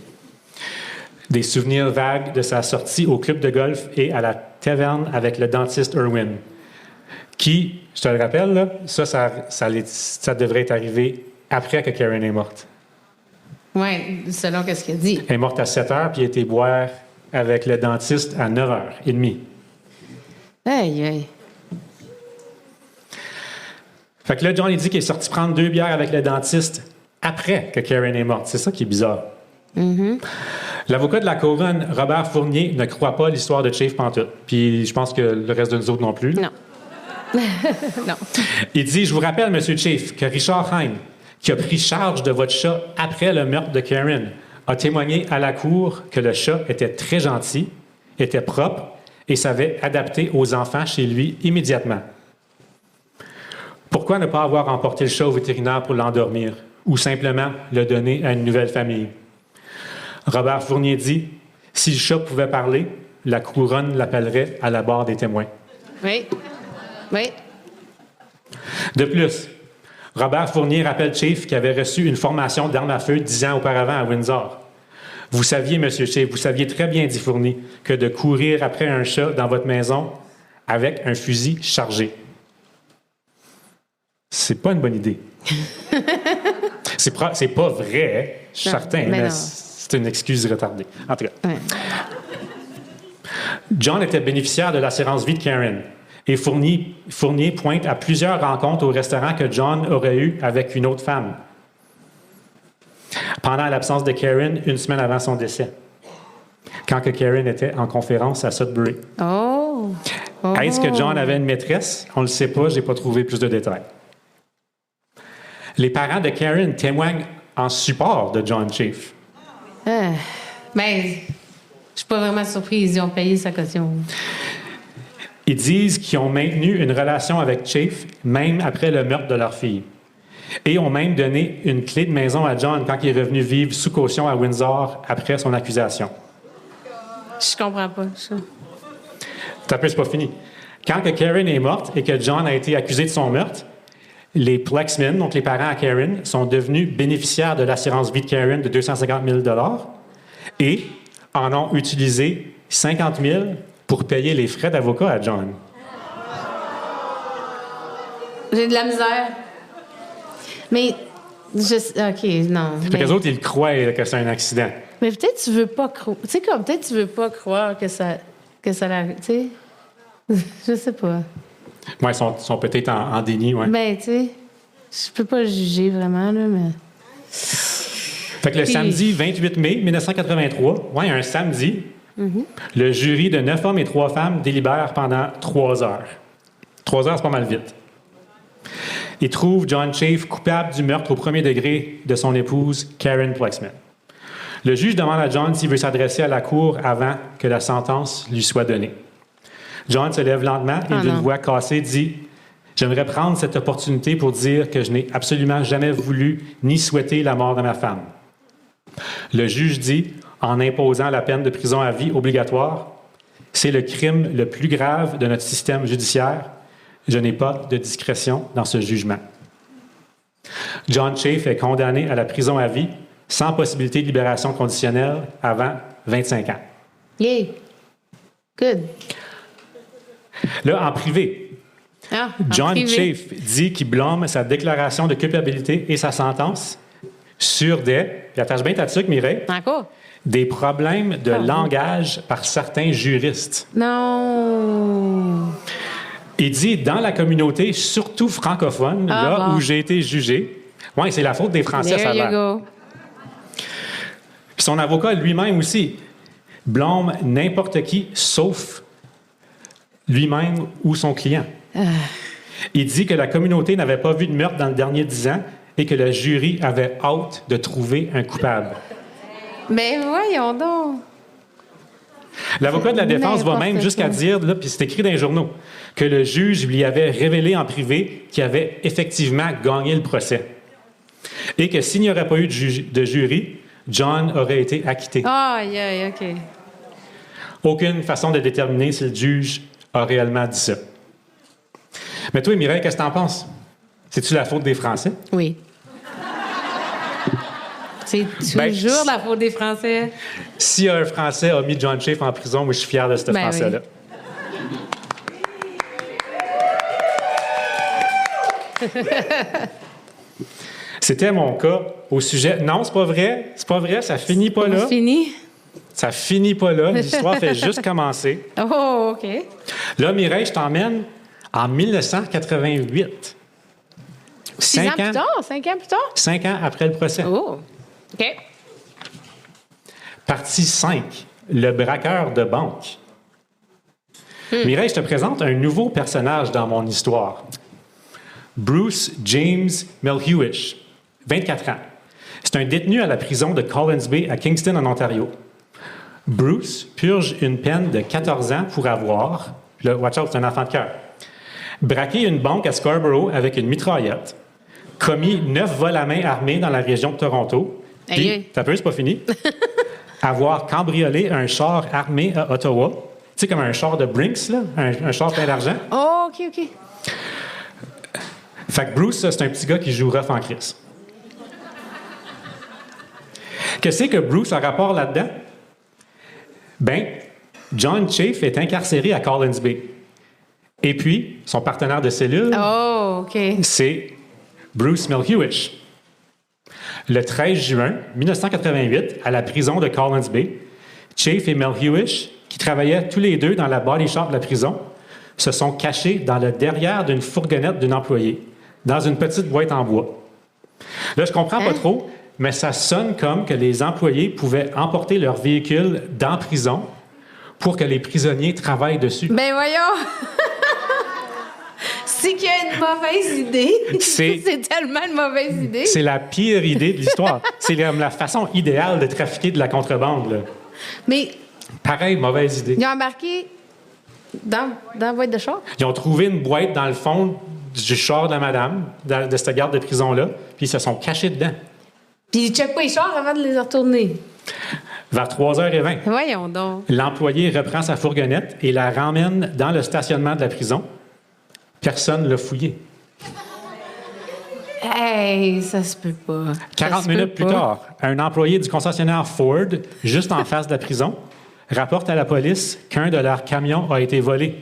Des souvenirs vagues de sa sortie au club de golf et à la taverne avec le dentiste Irwin. Qui, je te le rappelle, là, ça devrait être arrivé après que Karen est morte. Oui, selon ce qu'il a dit. Elle est morte à 7 heures, puis il a été boire avec le dentiste à 9h30. Aïe, aïe. Fait que là, John, il dit qu'il est sorti prendre 2 bières avec le dentiste après que Karen est morte. C'est ça qui est bizarre. Mm-hmm. L'avocat de la couronne, Robert Fournier, ne croit pas l'histoire de Chafe pantoute. Puis je pense que le reste de nous autres non plus. Non. Non. Il dit, je vous rappelle, M. Chafe, que Richard Heim, qui a pris charge de votre chat après le meurtre de Karen, a témoigné à la cour que le chat était très gentil, était propre et savait adapter aux enfants chez lui immédiatement. Pourquoi ne pas avoir emporté le chat au vétérinaire pour l'endormir ou simplement le donner à une nouvelle famille? Robert Fournier dit, si le chat pouvait parler, la couronne l'appellerait à la barre des témoins. Oui. Oui. De plus, Robert Fournier rappelle Chafe qui avait reçu une formation d'armes à feu 10 ans auparavant à Windsor. Vous saviez, M. Chafe, vous saviez très bien, dit Fournier, que de courir après un chat dans votre maison avec un fusil chargé. C'est pas une bonne idée. C'est pas vrai, je suis certain, mais c'est une excuse retardée. En tout cas. Ouais. John était bénéficiaire de l'assurance vie de Karen. Et Fournier pointe à plusieurs rencontres au restaurant que John aurait eues avec une autre femme pendant l'absence de Karen 1 semaine avant son décès, quand que Karen était en conférence à Sudbury. Oh! Est-ce que John avait une maîtresse? On ne le sait pas, je n'ai pas trouvé plus de détails. Les parents de Karen témoignent en support de John Chafe. Ben, je suis pas vraiment surprise, ils ont payé sa caution. Ils disent qu'ils ont maintenu une relation avec Chafe, même après le meurtre de leur fille. Et ont même donné une clé de maison à John quand il est revenu vivre sous caution à Windsor après son accusation. Je comprends pas ça. T'as peu, c'est pas fini. Quand que Karen est morte et que John a été accusé de son meurtre, les Plexman, donc les parents à Karen, sont devenus bénéficiaires de l'assurance vie de Karen de 250 000 et en ont utilisé 50 000 pour payer les frais d'avocat à John. J'ai de la misère. Mais, OK, non. Fait que les autres, ils croient que c'est un accident. Mais peut-être tu veux pas croire. Tu sais, comme peut-être tu veux pas croire que ça l'arrive. Tu sais? Je sais pas. Oui, ils sont peut-être en déni, oui. Ben, tu sais, je peux pas juger vraiment, là, mais. Fait que le samedi 28 mai 1983, ouais, un samedi, le jury de 9 hommes et 3 femmes délibère pendant 3 heures. 3 heures, c'est pas mal vite. Il trouve John Chafe coupable du meurtre au premier degré de son épouse, Karen Plexman. Le juge demande à John s'il veut s'adresser à la cour avant que la sentence lui soit donnée. John se lève lentement et d'une voix cassée dit « J'aimerais prendre cette opportunité pour dire que je n'ai absolument jamais voulu ni souhaité la mort de ma femme. » Le juge dit, en imposant la peine de prison à vie obligatoire, « C'est le crime le plus grave de notre système judiciaire. Je n'ai pas de discrétion dans ce jugement. » John Chafe est condamné à la prison à vie sans possibilité de libération conditionnelle avant 25 ans. Yay! Good. Là, en privé, John Chafe dit qu'il blâme sa déclaration de culpabilité et sa sentence sur puis attache bien ta tuque, Mireille, Encore? des problèmes de langage par certains juristes. Non! Il dit, dans la communauté, surtout francophone, où j'ai été jugé, oui, c'est la faute des Français, ça There a you l'air. go. Puis son avocat lui-même aussi blâme n'importe qui, sauf lui-même ou son client. Il dit que la communauté n'avait pas vu de meurtre dans le dernier 10 ans et que le jury avait hâte de trouver un coupable. Ben voyons donc. L'avocat de la défense va même N'importe jusqu'à quoi. dire, là, puis c'est écrit dans les journaux, que le juge lui avait révélé en privé qu'il avait effectivement gagné le procès. Et que s'il n'y aurait pas eu de jury, John aurait été acquitté. Aïe, aïe, OK. Aucune façon de déterminer si le juge a réellement dit ça. Mais toi, Mireille, qu'est-ce que t'en penses? C'est-tu la faute des Français? Oui. C'est toujours la faute des Français. Si un Français a mis John Chafe en prison, moi, je suis fier de ce Français-là. Oui. C'était mon cas au sujet... Non, c'est pas vrai. C'est pas vrai, ça finit pas là. C'est fini? Ça finit pas là. L'histoire fait juste commencer. Oh, OK. Là, Mireille, je t'emmène en 1988. 6 ans plus tard? 5 ans plus tard? 5 ans après le procès. Oh, OK. Partie 5. Le braqueur de banque. Mireille, je te présente un nouveau personnage dans mon histoire. Bruce James Melhuish, 24 ans. C'est un détenu à la prison de Collins Bay à Kingston, en Ontario. Bruce purge une peine de 14 ans pour avoir, là, watch out, c'est un enfant de cœur, braqué une banque à Scarborough avec une mitraillette, commis 9 vols à main armés dans la région de Toronto, puis, t'as peu, c'est pas fini, avoir cambriolé un char armé à Ottawa, tu sais, comme un char de Brinks, là, un char plein d'argent. Oh, OK, OK. Fait que Bruce, c'est un petit gars qui joue rough en crise. Qu'est-ce que Bruce a rapport là-dedans? Ben, John Chafe est incarcéré à Collins Bay. Et puis, son partenaire de cellule, Oh, OK. c'est Bruce Melhuish. Le 13 juin 1988, à la prison de Collins Bay, Chafe et Melhuish, qui travaillaient tous les deux dans la body shop de la prison, se sont cachés dans le derrière d'une fourgonnette d'un employé, dans une petite boîte en bois. Là, je comprends pas trop, mais ça sonne comme que les employés pouvaient emporter leur véhicule dans la prison pour que les prisonniers travaillent dessus. Ben voyons! C'est qu'il y a une mauvaise idée. C'est tellement une mauvaise idée. C'est la pire idée de l'histoire. C'est la façon idéale de trafiquer de la contrebande, là. Mais Pareil, mauvaise idée. ils ont embarqué dans la boîte de char? Ils ont trouvé une boîte dans le fond du char de la madame, de cette garde de prison-là, puis ils se sont cachés dedans. Puis ils checkent pas les chars avant de les retourner. Vers 3h20, Voyons donc. l'employé reprend sa fourgonnette et la ramène dans le stationnement de la prison. Personne ne l'a fouillé. Hey, ça se peut pas. 40 minutes plus tard, un employé du concessionnaire Ford, juste en face de la prison, rapporte à la police qu'un de leurs camions a été volé.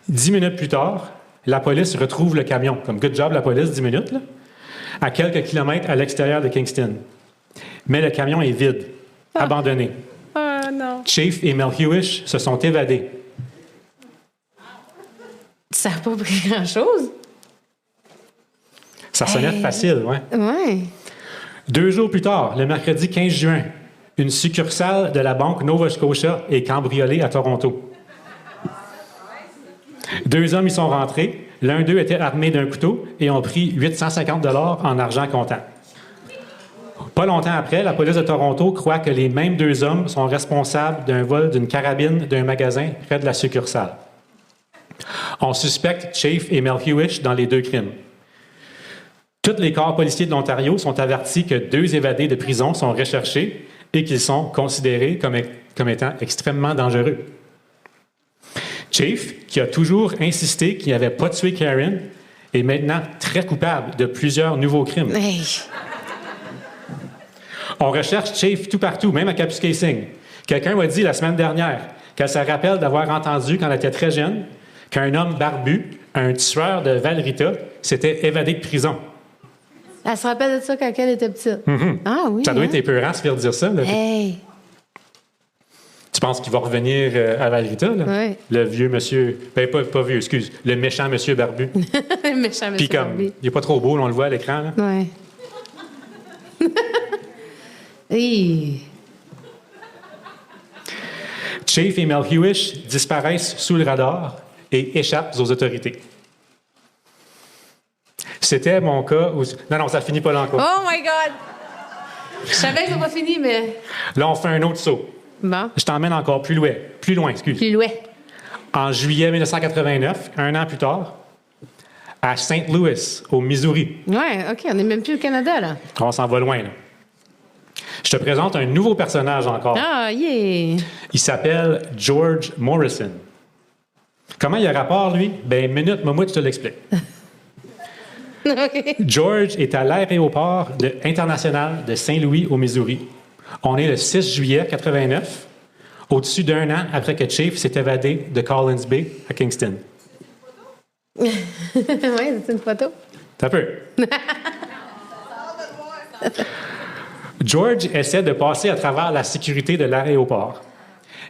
10 minutes plus tard, la police retrouve le camion. Comme good job, la police, 10 minutes, là, à quelques kilomètres à l'extérieur de Kingston. Mais le camion est vide, abandonné. Oh non. Chafe et Mel Hewish se sont évadés. Ça n'a pas pris grand-chose. Ça sonnait facile, ouais. Ouais. 2 jours plus tard, le mercredi 15 juin, une succursale de la banque Nova Scotia est cambriolée à Toronto. 2 hommes y sont rentrés. L'un d'eux était armé d'un couteau et ont pris 850 $ en argent comptant. Pas longtemps après, la police de Toronto croit que les mêmes 2 hommes sont responsables d'un vol d'une carabine d'un magasin près de la succursale. On suspecte Chafe et Mel Hewish dans les 2 crimes. Tous les corps policiers de l'Ontario sont avertis que 2 évadés de prison sont recherchés et qu'ils sont considérés comme étant extrêmement dangereux. Chafe, qui a toujours insisté qu'il n'avait pas tué Karen, est maintenant très coupable de plusieurs nouveaux crimes. Hey. On recherche Chafe tout partout, même à Kapuskasing. Quelqu'un m'a dit la semaine dernière qu'elle se rappelle d'avoir entendu, quand elle était très jeune, qu'un homme barbu, un tueur de Val-Rita, s'était évadé de prison. Elle se rappelle de ça quand elle était petite. Ah oui. Ça doit hein? être épeurant se faire dire ça. Là. Hey. Tu penses qu'il va revenir à Val-Rita, là? Oui. Le vieux monsieur... Ben, pas vieux, excuse. Le méchant monsieur barbu. Méchant Puis monsieur comme, Barbie. il n'est pas trop beau, là, on le voit à l'écran. Là. Ouais. Hey. Chafe et Mel Hewish disparaissent sous le radar et échappent aux autorités. C'était mon cas où... Non, ça finit pas là encore. Oh my God! Je savais que ça n'a pas fini, mais... Là, on fait un autre saut. Bon. Je t'emmène encore plus loin, excuse. Plus loin. En juillet 1989, 1 an plus tard, à St. Louis, au Missouri. Ouais, OK, on n'est même plus au Canada, là. On s'en va loin, là. Je te présente un nouveau personnage encore. Ah, yeah! Il s'appelle George Morrison. Comment il a rapport, lui? Ben, minute, Mamoud, je te l'explique. OK. George est à l'aéroport international de Saint-Louis, au Missouri. On est le 6 juillet 89, au-dessus d'1 an après que Chafe s'est évadé de Collins Bay à Kingston. Oui, c'est une photo. T'as peu. George essaie de passer à travers la sécurité de l'aéroport.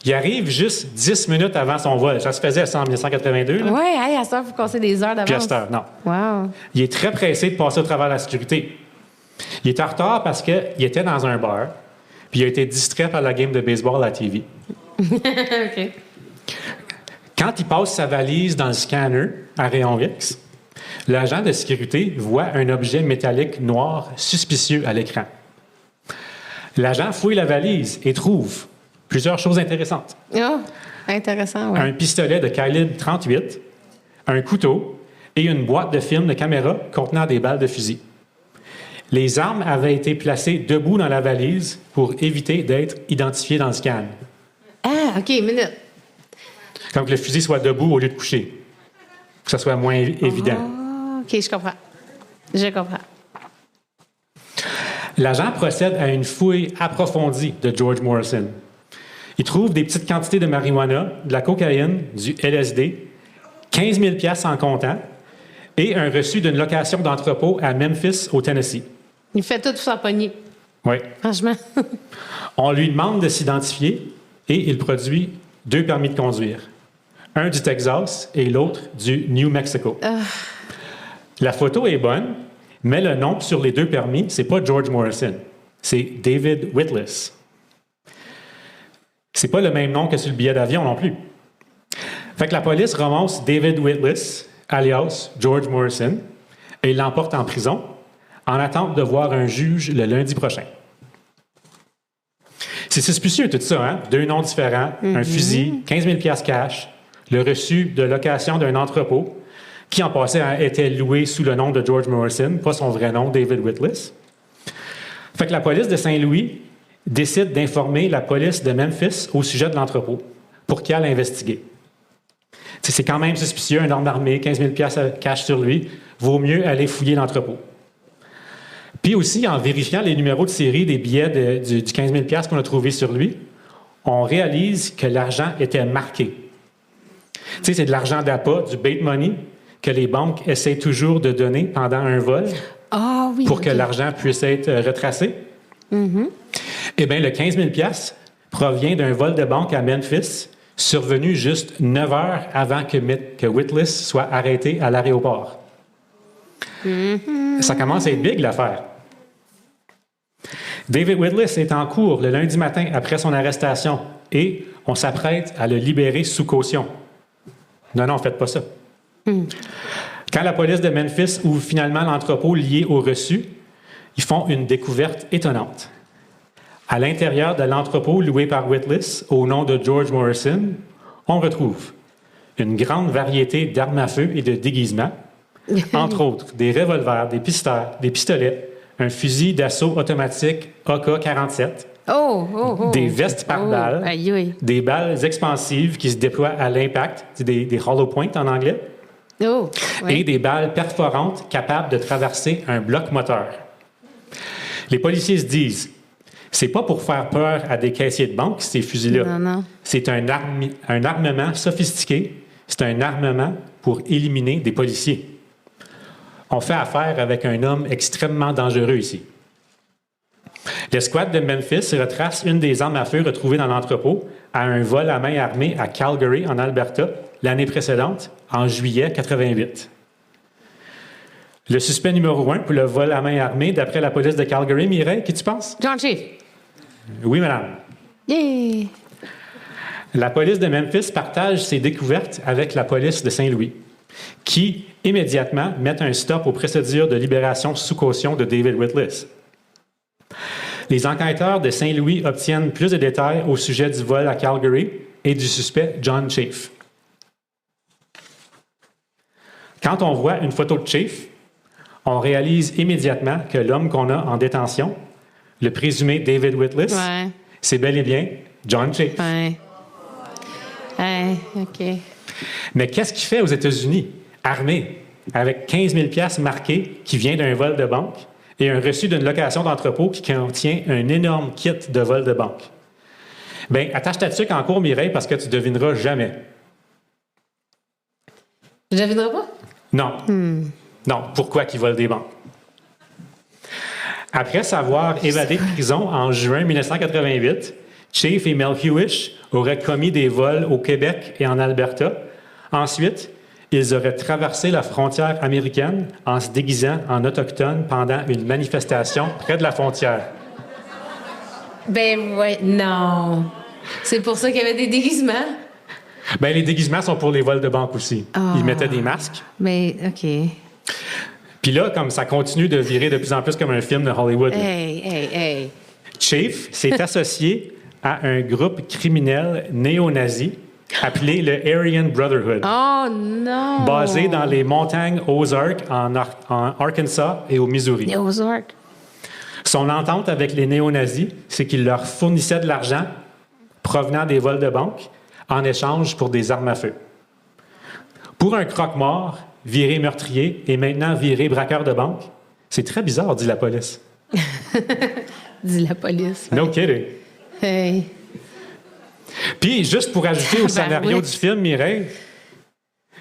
Il arrive juste 10 minutes avant son vol. Ça se faisait en 1982. Là. Oui, hey, à ça, il faut casser des heures Puis à d'avance. cette heure, non. Wow. Il est très pressé de passer au travers de la sécurité. Il est en retard parce qu'il était dans un bar, puis il a été distrait par la game de baseball à la TV. OK. Quand il passe sa valise dans le scanner à rayon X, l'agent de sécurité voit un objet métallique noir suspicieux à l'écran. L'agent fouille la valise et trouve plusieurs choses intéressantes. Oh, intéressant, oui. Un pistolet de calibre 38, un couteau et une boîte de film de caméra contenant des balles de fusil. Les armes avaient été placées debout dans la valise pour éviter d'être identifiées dans le scan. Ah, OK, minute. Comme que le fusil soit debout au lieu de couché. Que ça soit moins évident. Oh, OK, je comprends. Je comprends. L'agent procède à une fouille approfondie de George Morrison. Il trouve des petites quantités de marijuana, de la cocaïne, du LSD, 15 000 $ en comptant et un reçu d'une location d'entrepôt à Memphis, au Tennessee. Il fait tout sans poignée. Oui. Franchement. On lui demande de s'identifier et il produit 2 permis de conduire. Un du Texas et l'autre du New Mexico. La photo est bonne, mais le nom sur les 2 permis, c'est pas George Morrison. C'est David Whitless. C'est pas le même nom que sur le billet d'avion non plus. Fait que la police ramasse David Whitless, alias George Morrison, et l'emporte en prison en attente de voir un juge le lundi prochain. C'est suspicieux tout ça, hein? 2 noms différents, un fusil, 15 000 $ cash, le reçu de location d'un entrepôt, qui en passant était loué sous le nom de George Morrison, pas son vrai nom, David Whitless. Fait que la police de Saint-Louis décide d'informer la police de Memphis au sujet de l'entrepôt pour qu'elle investigue. C'est quand même suspicieux, un homme armé, 15 000 $ cash sur lui. Vaut mieux aller fouiller l'entrepôt. Puis aussi, en vérifiant les numéros de série des billets du 15 000 $ qu'on a trouvé sur lui, on réalise que l'argent était marqué. C'est de l'argent d'appât, du bait money, que les banques essaient toujours de donner pendant un vol pour que l'argent puisse être retracé. Eh bien, le 15 000 $ provient d'un vol de banque à Memphis, survenu juste 9 heures avant que Witless soit arrêté à l'aéroport. Ça commence à être big, l'affaire. David Witless est en cours le lundi matin après son arrestation et on s'apprête à le libérer sous caution. Non, faites pas ça. Quand la police de Memphis ouvre finalement l'entrepôt lié au reçu, ils font une découverte étonnante. À l'intérieur de l'entrepôt loué par Witless, au nom de George Morrison, on retrouve une grande variété d'armes à feu et de déguisements, entre autres des revolvers, des pistolets, un fusil d'assaut automatique AK-47, des vestes par balles, des balles expansives qui se déploient à l'impact, des hollow points en anglais, et des balles perforantes capables de traverser un bloc moteur. Les policiers se disent, c'est pas pour faire peur à des caissiers de banque, ces fusils-là. Non. C'est un armement sophistiqué, c'est un armement pour éliminer des policiers. On fait affaire avec un homme extrêmement dangereux ici. L'escouade de Memphis retrace une des armes à feu retrouvées dans l'entrepôt à un vol à main armée à Calgary, en Alberta, l'année précédente, en juillet 88. Le suspect numéro 1 pour le vol à main armée, d'après la police de Calgary, Mireille, qui tu penses? John Chief. Oui, madame. Yeah. La police de Memphis partage ses découvertes avec la police de Saint-Louis, qui, immédiatement, met un stop aux procédures de libération sous caution de David Witless. Les enquêteurs de Saint-Louis obtiennent plus de détails au sujet du vol à Calgary et du suspect John Chafe. Quand on voit une photo de Chafe, on réalise immédiatement que l'homme qu'on a en détention, le présumé David Witless, c'est bel et bien John Chafe. OK. Mais qu'est-ce qu'il fait aux États-Unis, armé, avec 15 000 $ marqués qui vient d'un vol de banque et un reçu d'une location d'entrepôt qui contient un énorme kit de vol de banque? Bien, attache ta tuque en cours, Mireille, parce que tu ne devineras jamais. Je devinerai pas? Non. Non, pourquoi qu'il vole des banques? Après s'avoir évadé de prison en juin 1988, Chafe et Mel Hewish auraient commis des vols au Québec et en Alberta. Ensuite, ils auraient traversé la frontière américaine en se déguisant en autochtones pendant une manifestation près de la frontière. Ben ouais, non. C'est pour ça qu'il y avait des déguisements? Bien, les déguisements sont pour les vols de banque aussi. Ils mettaient des masques. Mais, OK. Puis là, comme ça continue de virer de plus en plus comme un film de Hollywood. Hey. Chafe s'est associé à un groupe criminel néo-nazi appelé le Aryan Brotherhood. Oh non! Basé dans les montagnes Ozarks en Arkansas et au Missouri. Les Ozarks. Son entente avec les néo-nazis, c'est qu'il leur fournissait de l'argent provenant des vols de banque en échange pour des armes à feu. Pour un croque-mort, viré meurtrier et maintenant viré braqueur de banque, c'est très bizarre, dit la police. Dit la police. No kidding. Hey. Puis, juste pour ajouter au scénario du film, Mireille,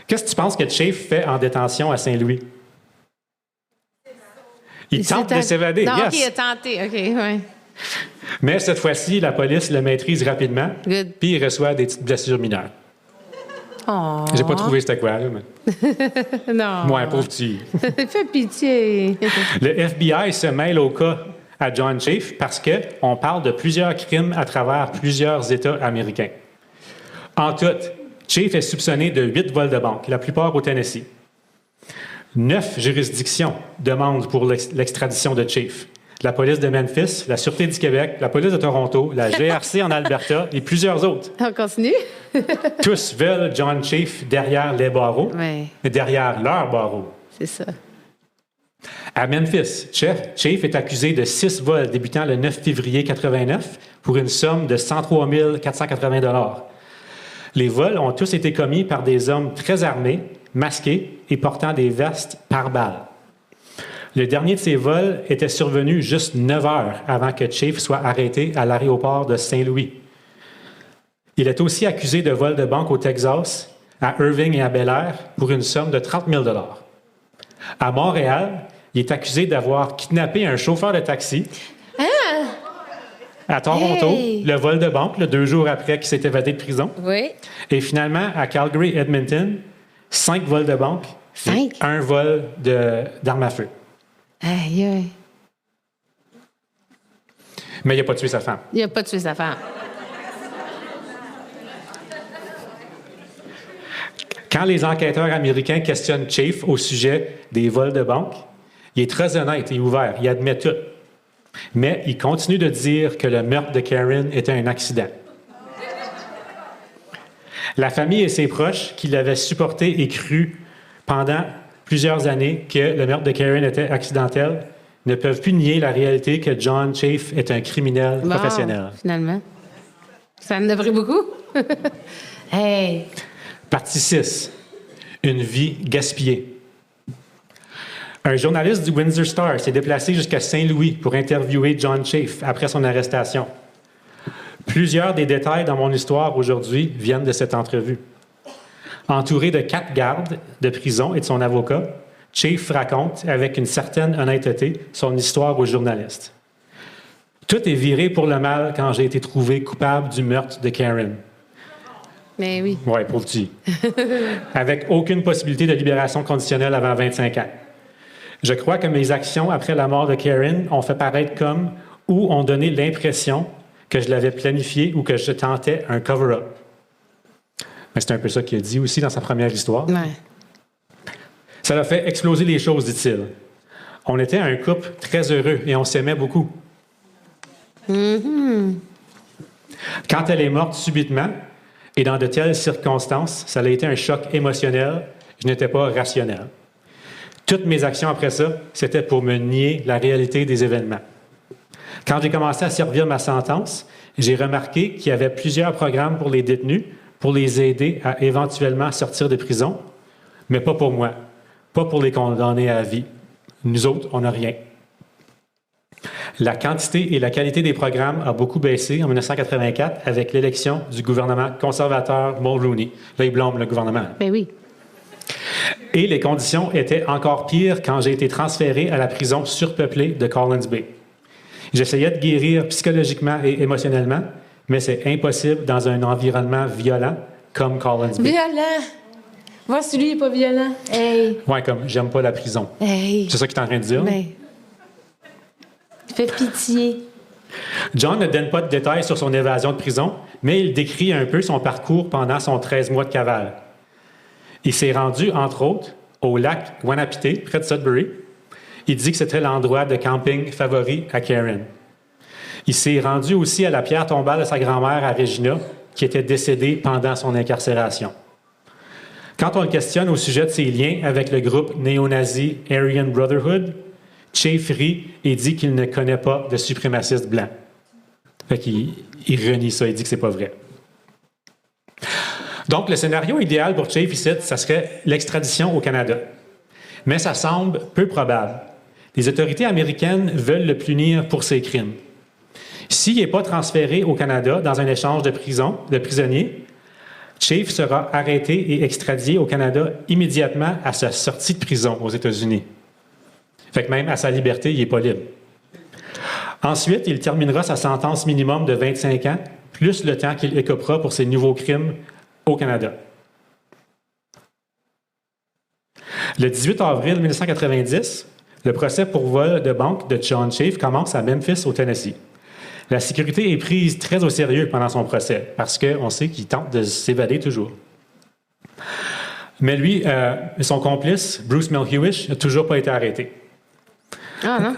qu'est-ce que tu penses que Chafe fait en détention à Saint-Louis? Il tente de s'évader. Non, yes. OK, il a tenté. OK, ouais. Mais cette fois-ci, la police le maîtrise rapidement, Good. puis il reçoit des petites blessures mineures. Oh. J'ai pas trouvé c'était quoi, là, mais... Non. Moi, pauvre petit. Fais pitié. Le FBI se mêle au cas à John Chafe parce qu'on parle de plusieurs crimes à travers plusieurs États américains. En tout, Chafe est soupçonné de 8 vols de banque, la plupart au Tennessee. 9 juridictions demandent pour l'extradition de Chafe. La police de Memphis, la Sûreté du Québec, la police de Toronto, la GRC en Alberta et plusieurs autres. On continue? Tous veulent John Chafe derrière les barreaux, Oui, mais derrière leurs barreaux. c'est ça. À Memphis, Chafe est accusé de 6 vols débutant le 9 février 89 pour une somme de 103 480 $. Les vols ont tous été commis par des hommes très armés, masqués et portant des vestes par balles. Le dernier de ces vols était survenu juste 9 heures avant que Chafe soit arrêté à l'aéroport de Saint-Louis. Il est aussi accusé de vol de banque au Texas, à Irving et à Bel-Air pour une somme de 30 000 $. À Montréal, il est accusé d'avoir kidnappé un chauffeur de taxi. À Toronto, le vol de banque, 2 jours après qu'il s'est évadé de prison. Oui. Et finalement, à Calgary, Edmonton, 5 vols de banque et 1 vol d'arme à feu. Aïe, aïe. Mais il n'a pas tué sa femme. Il n'a pas tué sa femme. Quand les enquêteurs américains questionnent Chafe au sujet des vols de banque, il est très honnête et ouvert. Il admet tout. Mais il continue de dire que le meurtre de Karen était un accident. La famille et ses proches, qui l'avaient supporté et cru pendant plusieurs années que le meurtre de Karen était accidentel, ne peuvent plus nier la réalité que John Chafe est un criminel professionnel. Finalement. Ça en a pris beaucoup. Hey! Partie 6. Une vie gaspillée. Un journaliste du Windsor Star s'est déplacé jusqu'à Saint-Louis pour interviewer John Chafe après son arrestation. Plusieurs des détails dans mon histoire aujourd'hui viennent de cette entrevue. Entouré de 4 gardes de prison et de son avocat, Chafe raconte avec une certaine honnêteté son histoire aux journalistes. Tout est viré pour le mal quand j'ai été trouvé coupable du meurtre de Karen. Mais oui. Oui, pour le petit. Avec aucune possibilité de libération conditionnelle avant 25 ans. Je crois que mes actions après la mort de Karen ont fait paraître comme ou ont donné l'impression que je l'avais planifié ou que je tentais un cover-up. Mais c'est un peu ça qu'il a dit aussi dans sa première histoire. Ouais. Ça l'a fait exploser les choses, dit-il. On était un couple très heureux et on s'aimait beaucoup. Mm-hmm. Quand elle est morte subitement et dans de telles circonstances, ça a été un choc émotionnel. Je n'étais pas rationnel. Toutes mes actions après ça, c'était pour me nier la réalité des événements. Quand j'ai commencé à servir ma sentence, j'ai remarqué qu'il y avait plusieurs programmes pour les détenus pour les aider à éventuellement sortir de prison, mais pas pour moi, pas pour les condamner à vie. Nous autres, on n'a rien. La quantité et la qualité des programmes a beaucoup baissé en 1984 avec l'élection du gouvernement conservateur Mulroney. Là, il blâme le gouvernement. Ben oui. Et les conditions étaient encore pires quand j'ai été transféré à la prison surpeuplée de Collins Bay. J'essayais de guérir psychologiquement et émotionnellement, mais c'est impossible dans un environnement violent comme Collins Bay. Violent! Voir si lui n'est pas violent. Hey! Ouais, comme j'aime pas la prison. Hey! C'est ça qu'il est en train de dire? Ben. Fais pitié. John ne donne pas de détails sur son évasion de prison, mais il décrit un peu son parcours pendant son 13 mois de cavale. Il s'est rendu, entre autres, au lac Wanapité, près de Sudbury. Il dit que c'était l'endroit de camping favori à Karen. Il s'est rendu aussi à la pierre tombale de sa grand-mère à Regina, qui était décédée pendant son incarcération. Quand on le questionne au sujet de ses liens avec le groupe néo-nazi Aryan Brotherhood, Chafe rit et dit qu'il ne connaît pas de suprémacistes blancs. Fait qu'il renie ça, il dit que c'est pas vrai. Donc, le scénario idéal pour Chafe ici, ça serait l'extradition au Canada. Mais ça semble peu probable. Les autorités américaines veulent le punir pour ses crimes. S'il n'est pas transféré au Canada dans un échange de prisonniers, Chafe sera arrêté et extradié au Canada immédiatement à sa sortie de prison aux États-Unis. Fait que même à sa liberté, il n'est pas libre. Ensuite, il terminera sa sentence minimum de 25 ans, plus le temps qu'il écopera pour ses nouveaux crimes au Canada. Le 18 avril 1990, le procès pour vol de banque de John Chafe commence à Memphis, au Tennessee. La sécurité est prise très au sérieux pendant son procès, parce qu'on sait qu'il tente de s'évader toujours. Mais lui, son complice, Bruce Melhuish, n'a toujours pas été arrêté. Ah non?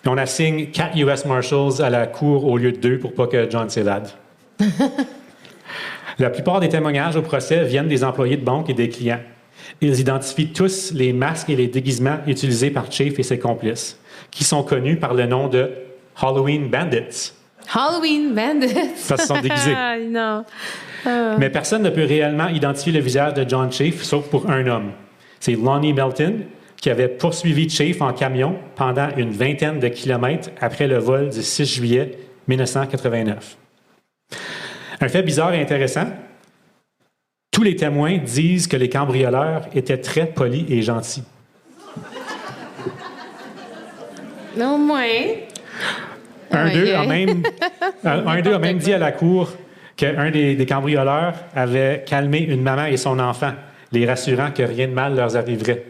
Puis on assigne 4 US Marshals à la cour au lieu de 2 pour pas que John s'évade. La plupart des témoignages au procès viennent des employés de banque et des clients. Ils identifient tous les masques et les déguisements utilisés par Chafe et ses complices, qui sont connus par le nom de Halloween Bandits. Halloween Bandits. Parce qu'ils sont déguisés. Non. Mais personne ne peut réellement identifier le visage de John Chafe, sauf pour un homme. C'est Lonnie Melton, qui avait poursuivi Chafe en camion pendant une vingtaine de kilomètres après le vol du 6 juillet 1989. Un fait bizarre et intéressant, tous les témoins disent que les cambrioleurs étaient très polis et gentils. Au moins. Un d'eux a même dit à la cour qu'un des cambrioleurs avait calmé une maman et son enfant, les rassurant que rien de mal leur arriverait.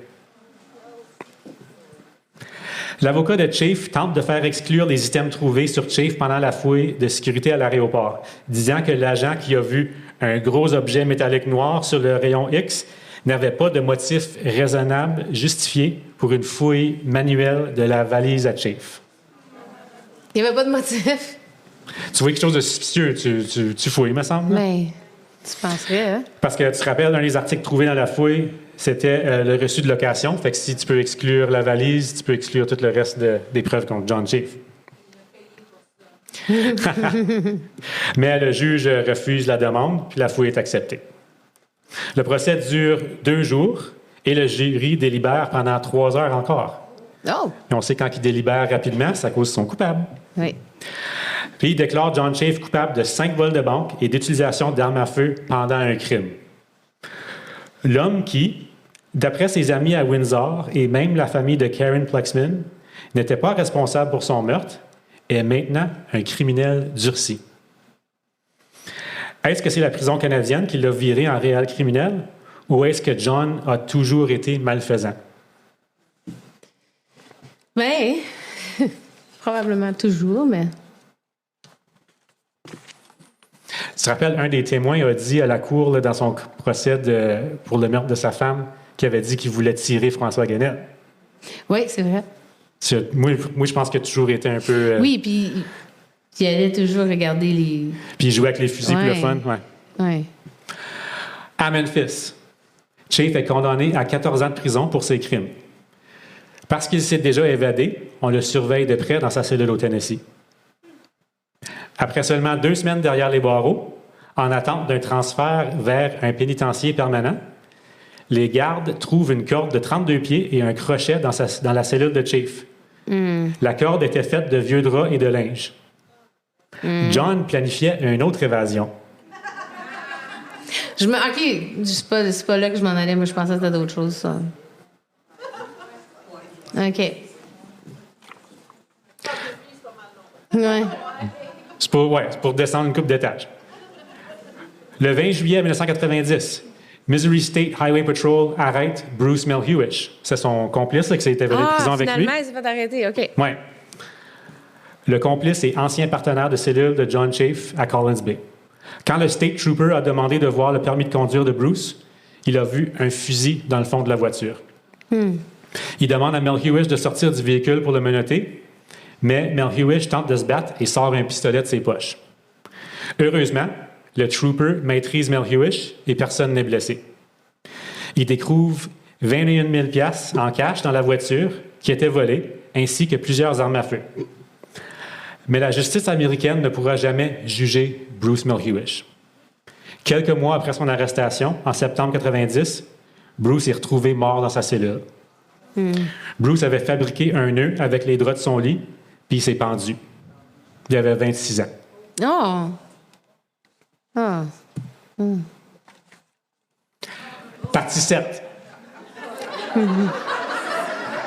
L'avocat de Chafe tente de faire exclure les items trouvés sur Chafe pendant la fouille de sécurité à l'aéroport, disant que l'agent qui a vu un gros objet métallique noir sur le rayon X n'avait pas de motif raisonnable justifié pour une fouille manuelle de la valise à Chafe. Il n'y avait pas de motif. Tu vois quelque chose de suspicieux, tu fouilles, me semble? Mais tu penserais, hein? Parce que tu te rappelles, un des articles trouvés dans la fouille, c'était le reçu de location. Fait que si tu peux exclure la valise, tu peux exclure tout le reste des preuves contre John Chafe. Mais le juge refuse la demande, puis la fouille est acceptée. Le procès dure 2 jours et le jury délibère pendant 3 heures encore. Oh! Et on sait quand ils délibèrent rapidement, c'est à cause qu'ils sont coupables. Oui. Puis il déclare John Chafe coupable de 5 vols de banque et d'utilisation d'armes à feu pendant un crime. L'homme qui, d'après ses amis à Windsor et même la famille de Karen Plexman, n'était pas responsable pour son meurtre, est maintenant un criminel durci. Est-ce que c'est la prison canadienne qui l'a viré en réel criminel ou est-ce que John a toujours été malfaisant? Ben, probablement toujours, mais... Tu te rappelles, un des témoins a dit à la cour, là, dans son procès pour le meurtre de sa femme, qu'il avait dit qu'il voulait tirer François Guenette. Oui, c'est vrai. Moi, je pense qu'il a toujours été un peu... Oui, puis il allait toujours regarder les... Puis il jouait avec les fusils pour le fun. Ouais. Oui. À Memphis, Chafe est condamné à 14 ans de prison pour ses crimes. Parce qu'il s'est déjà évadé, on le surveille de près dans sa cellule au Tennessee. Après seulement 2 semaines derrière les barreaux, en attente d'un transfert vers un pénitencier permanent, les gardes trouvent une corde de 32 pieds et un crochet dans la cellule de Chafe. La corde était faite de vieux draps et de linge. John planifiait une autre évasion. OK, c'est pas là que je m'en allais, mais je pensais que c'était d'autres choses, ça. OK. Ouais. C'est pour descendre une coupe d'étage. Le 20 juillet 1990, Missouri State Highway Patrol arrête Bruce Melhuish. C'est son complice là, qui s'est évadé de prison avec lui. Finalement, il s'est fait arrêter, OK. Oui. Le complice est ancien partenaire de cellule de John Chafe à Collins Bay. Quand le State Trooper a demandé de voir le permis de conduire de Bruce, il a vu un fusil dans le fond de la voiture. Il demande à Melhuish de sortir du véhicule pour le menotter, mais Melhuish tente de se battre et sort un pistolet de ses poches. Heureusement, le Trooper maîtrise Melhuish et personne n'est blessé. Il découvre 21 000 $ en cash dans la voiture qui était volée, ainsi que plusieurs armes à feu. Mais la justice américaine ne pourra jamais juger Bruce Melhuish. Quelques mois après son arrestation, en septembre 90, Bruce est retrouvé mort dans sa cellule. Bruce avait fabriqué un nœud avec les draps de son lit, puis il s'est pendu. Il avait 26 ans. Oh! Partie 7.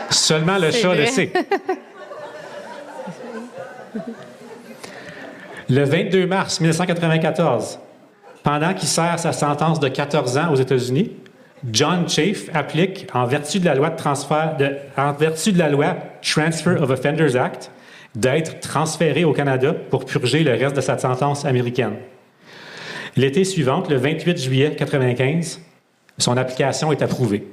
Seulement le chat vrai. le sait. Le 22 mars 1994, pendant qu'il sert sa sentence de 14 ans aux États-Unis, John Chafe applique, en vertu de la loi Transfer of Offenders Act, d'être transféré au Canada pour purger le reste de sa sentence américaine. L'été suivant, le 28 juillet 1995, son application est approuvée.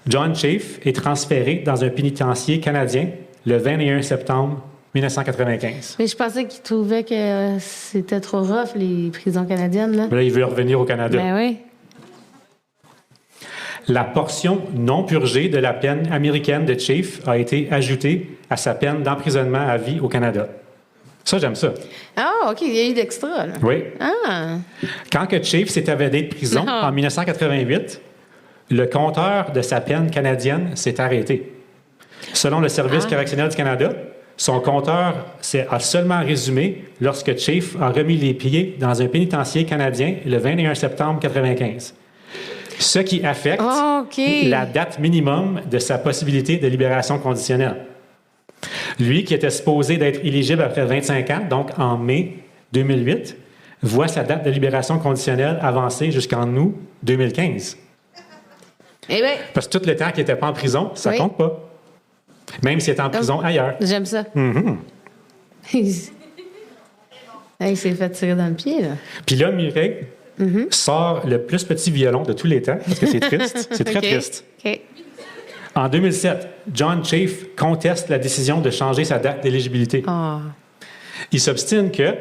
John Chafe est transféré dans un pénitencier canadien le 21 septembre 1995. Mais je pensais qu'il trouvait que c'était trop rough, les prisons canadiennes, là. Mais là, il veut revenir au Canada. Ben oui. la portion non purgée de la peine américaine de Chafe a été ajoutée à sa peine d'emprisonnement à vie au Canada. Ça, j'aime ça. Ah, OK, il y a eu d'extra, là. Oui. Ah. Quand que Chafe s'est évadé de prison en 1988, le compteur de sa peine canadienne s'est arrêté. Selon le Service correctionnel du Canada, son compteur a seulement résumé lorsque Chafe a remis les pieds dans un pénitencier canadien le 21 septembre 1995. Ce qui affecte la date minimum de sa possibilité de libération conditionnelle. Lui, qui était supposé d'être éligible après 25 ans, donc en mai 2008, voit sa date de libération conditionnelle avancer jusqu'en août 2015. Eh bien, Parce que tout le temps qu'il n'était pas en prison, ça compte pas. Même s'il était en prison ailleurs. j'aime ça. Il s'est fait tirer dans le pied, là. Puis là, Mireille sort le plus petit violon de tous les temps, parce que c'est triste. C'est très triste. OK. En 2007, John Chafe conteste la décision de changer sa date d'éligibilité. Ah. Il s'obstine que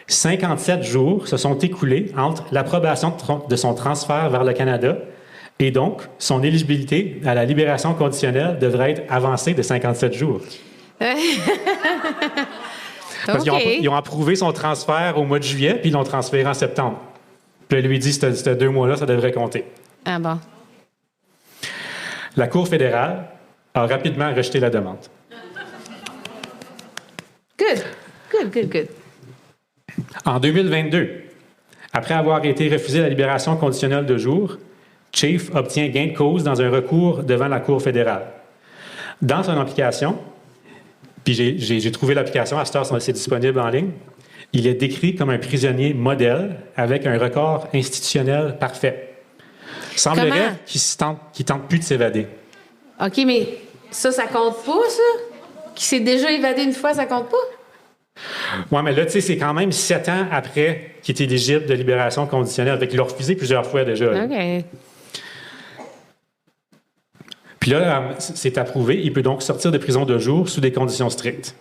57 jours se sont écoulés entre l'approbation de son transfert vers le Canada et donc son éligibilité à la libération conditionnelle devrait être avancée de 57 jours. Parce qu'ils ont approuvé son transfert au mois de juillet, puis ils l'ont transféré en septembre. Puis il lui dit que ces 2 mois-là, ça devrait compter. Ah bon. La Cour fédérale a rapidement rejeté la demande. Good. En 2022, après avoir été refusé la libération conditionnelle de jour, Chafe obtient gain de cause dans un recours devant la Cour fédérale. Dans son application, puis j'ai trouvé l'application, à cette heure, c'est disponible en ligne, il est décrit comme un prisonnier modèle avec un record institutionnel parfait. Semblerait qu'il tente plus de s'évader. OK, mais ça compte pas, ça? Qui s'est déjà évadé une fois, ça compte pas? Oui, mais là, tu sais, c'est quand même 7 ans après qu'il est éligible de libération conditionnelle. Fait qu'il l'a refusé plusieurs fois déjà. OK. Puis là, c'est approuvé. Il peut donc sortir de prison de jour sous des conditions strictes.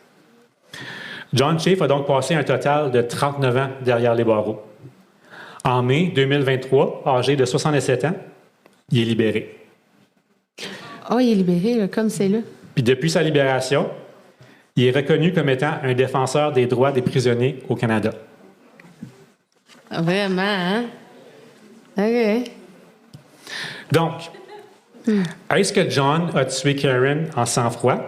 John Chafe a donc passé un total de 39 ans derrière les barreaux. En mai 2023, âgé de 67 ans, il est libéré. Oh, il est libéré, là, comme c'est là. Puis depuis sa libération, il est reconnu comme étant un défenseur des droits des prisonniers au Canada. Vraiment, hein? OK. Donc, est-ce que John a tué Karen en sang-froid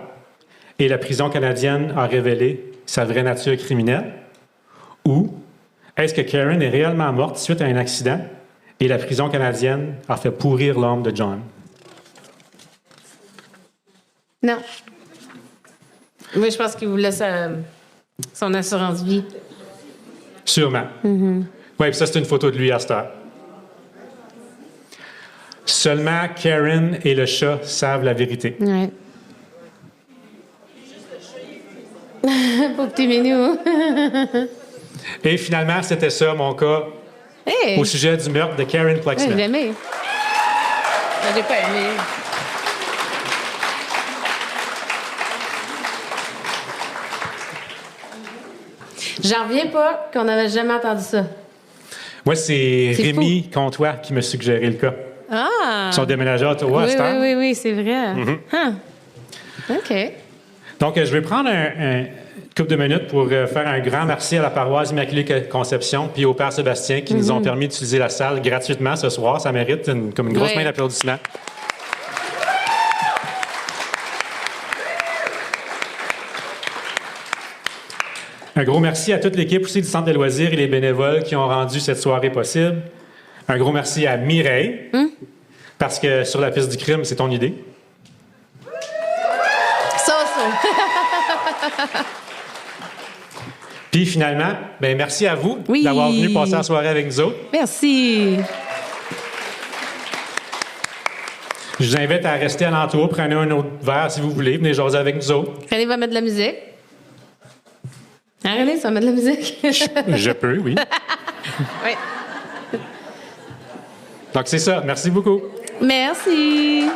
et la prison canadienne a révélé sa vraie nature criminelle? Ou est-ce que Karen est réellement morte suite à un accident et la prison canadienne a fait pourrir l'âme de John? Non. Moi, je pense qu'il voulait son assurance vie. Sûrement. Oui, puis ça, c'est une photo de lui à cette heure. Seulement Karen et le chat savent la vérité. Ouais. Pauvre petit minou. Et finalement, c'était ça, mon cas, au sujet du meurtre de Karen Plexman. J'ai aimé. J'ai pas aimé. J'en reviens pas qu'on n'avait jamais entendu ça. Moi, c'est C'est Rémi Comtois qui m'a suggéré le cas. Ah! Ils sont déménagés à Ottawa à cette heure. Oui, c'est vrai. OK. Donc, je vais prendre une couple de minutes pour faire un grand merci à la paroisse Immaculée Conception puis au Père Sébastien qui nous ont permis d'utiliser la salle gratuitement ce soir. Ça mérite comme une grosse main d'applaudissements. Un gros merci à toute l'équipe aussi du Centre des loisirs et les bénévoles qui ont rendu cette soirée possible. Un gros merci à Mireille, parce que sur la piste du crime, c'est ton idée. Ça. Puis finalement, ben merci à vous Oui. d'avoir venu passer la soirée avec nous autres. Merci. Je vous invite à rester alentour, prenez un autre verre si vous voulez, venez jaser avec nous autres. René va mettre de la musique. Hein, René, ça va mettre de la musique? Je peux, oui. Oui. Donc c'est ça. Merci beaucoup. Merci.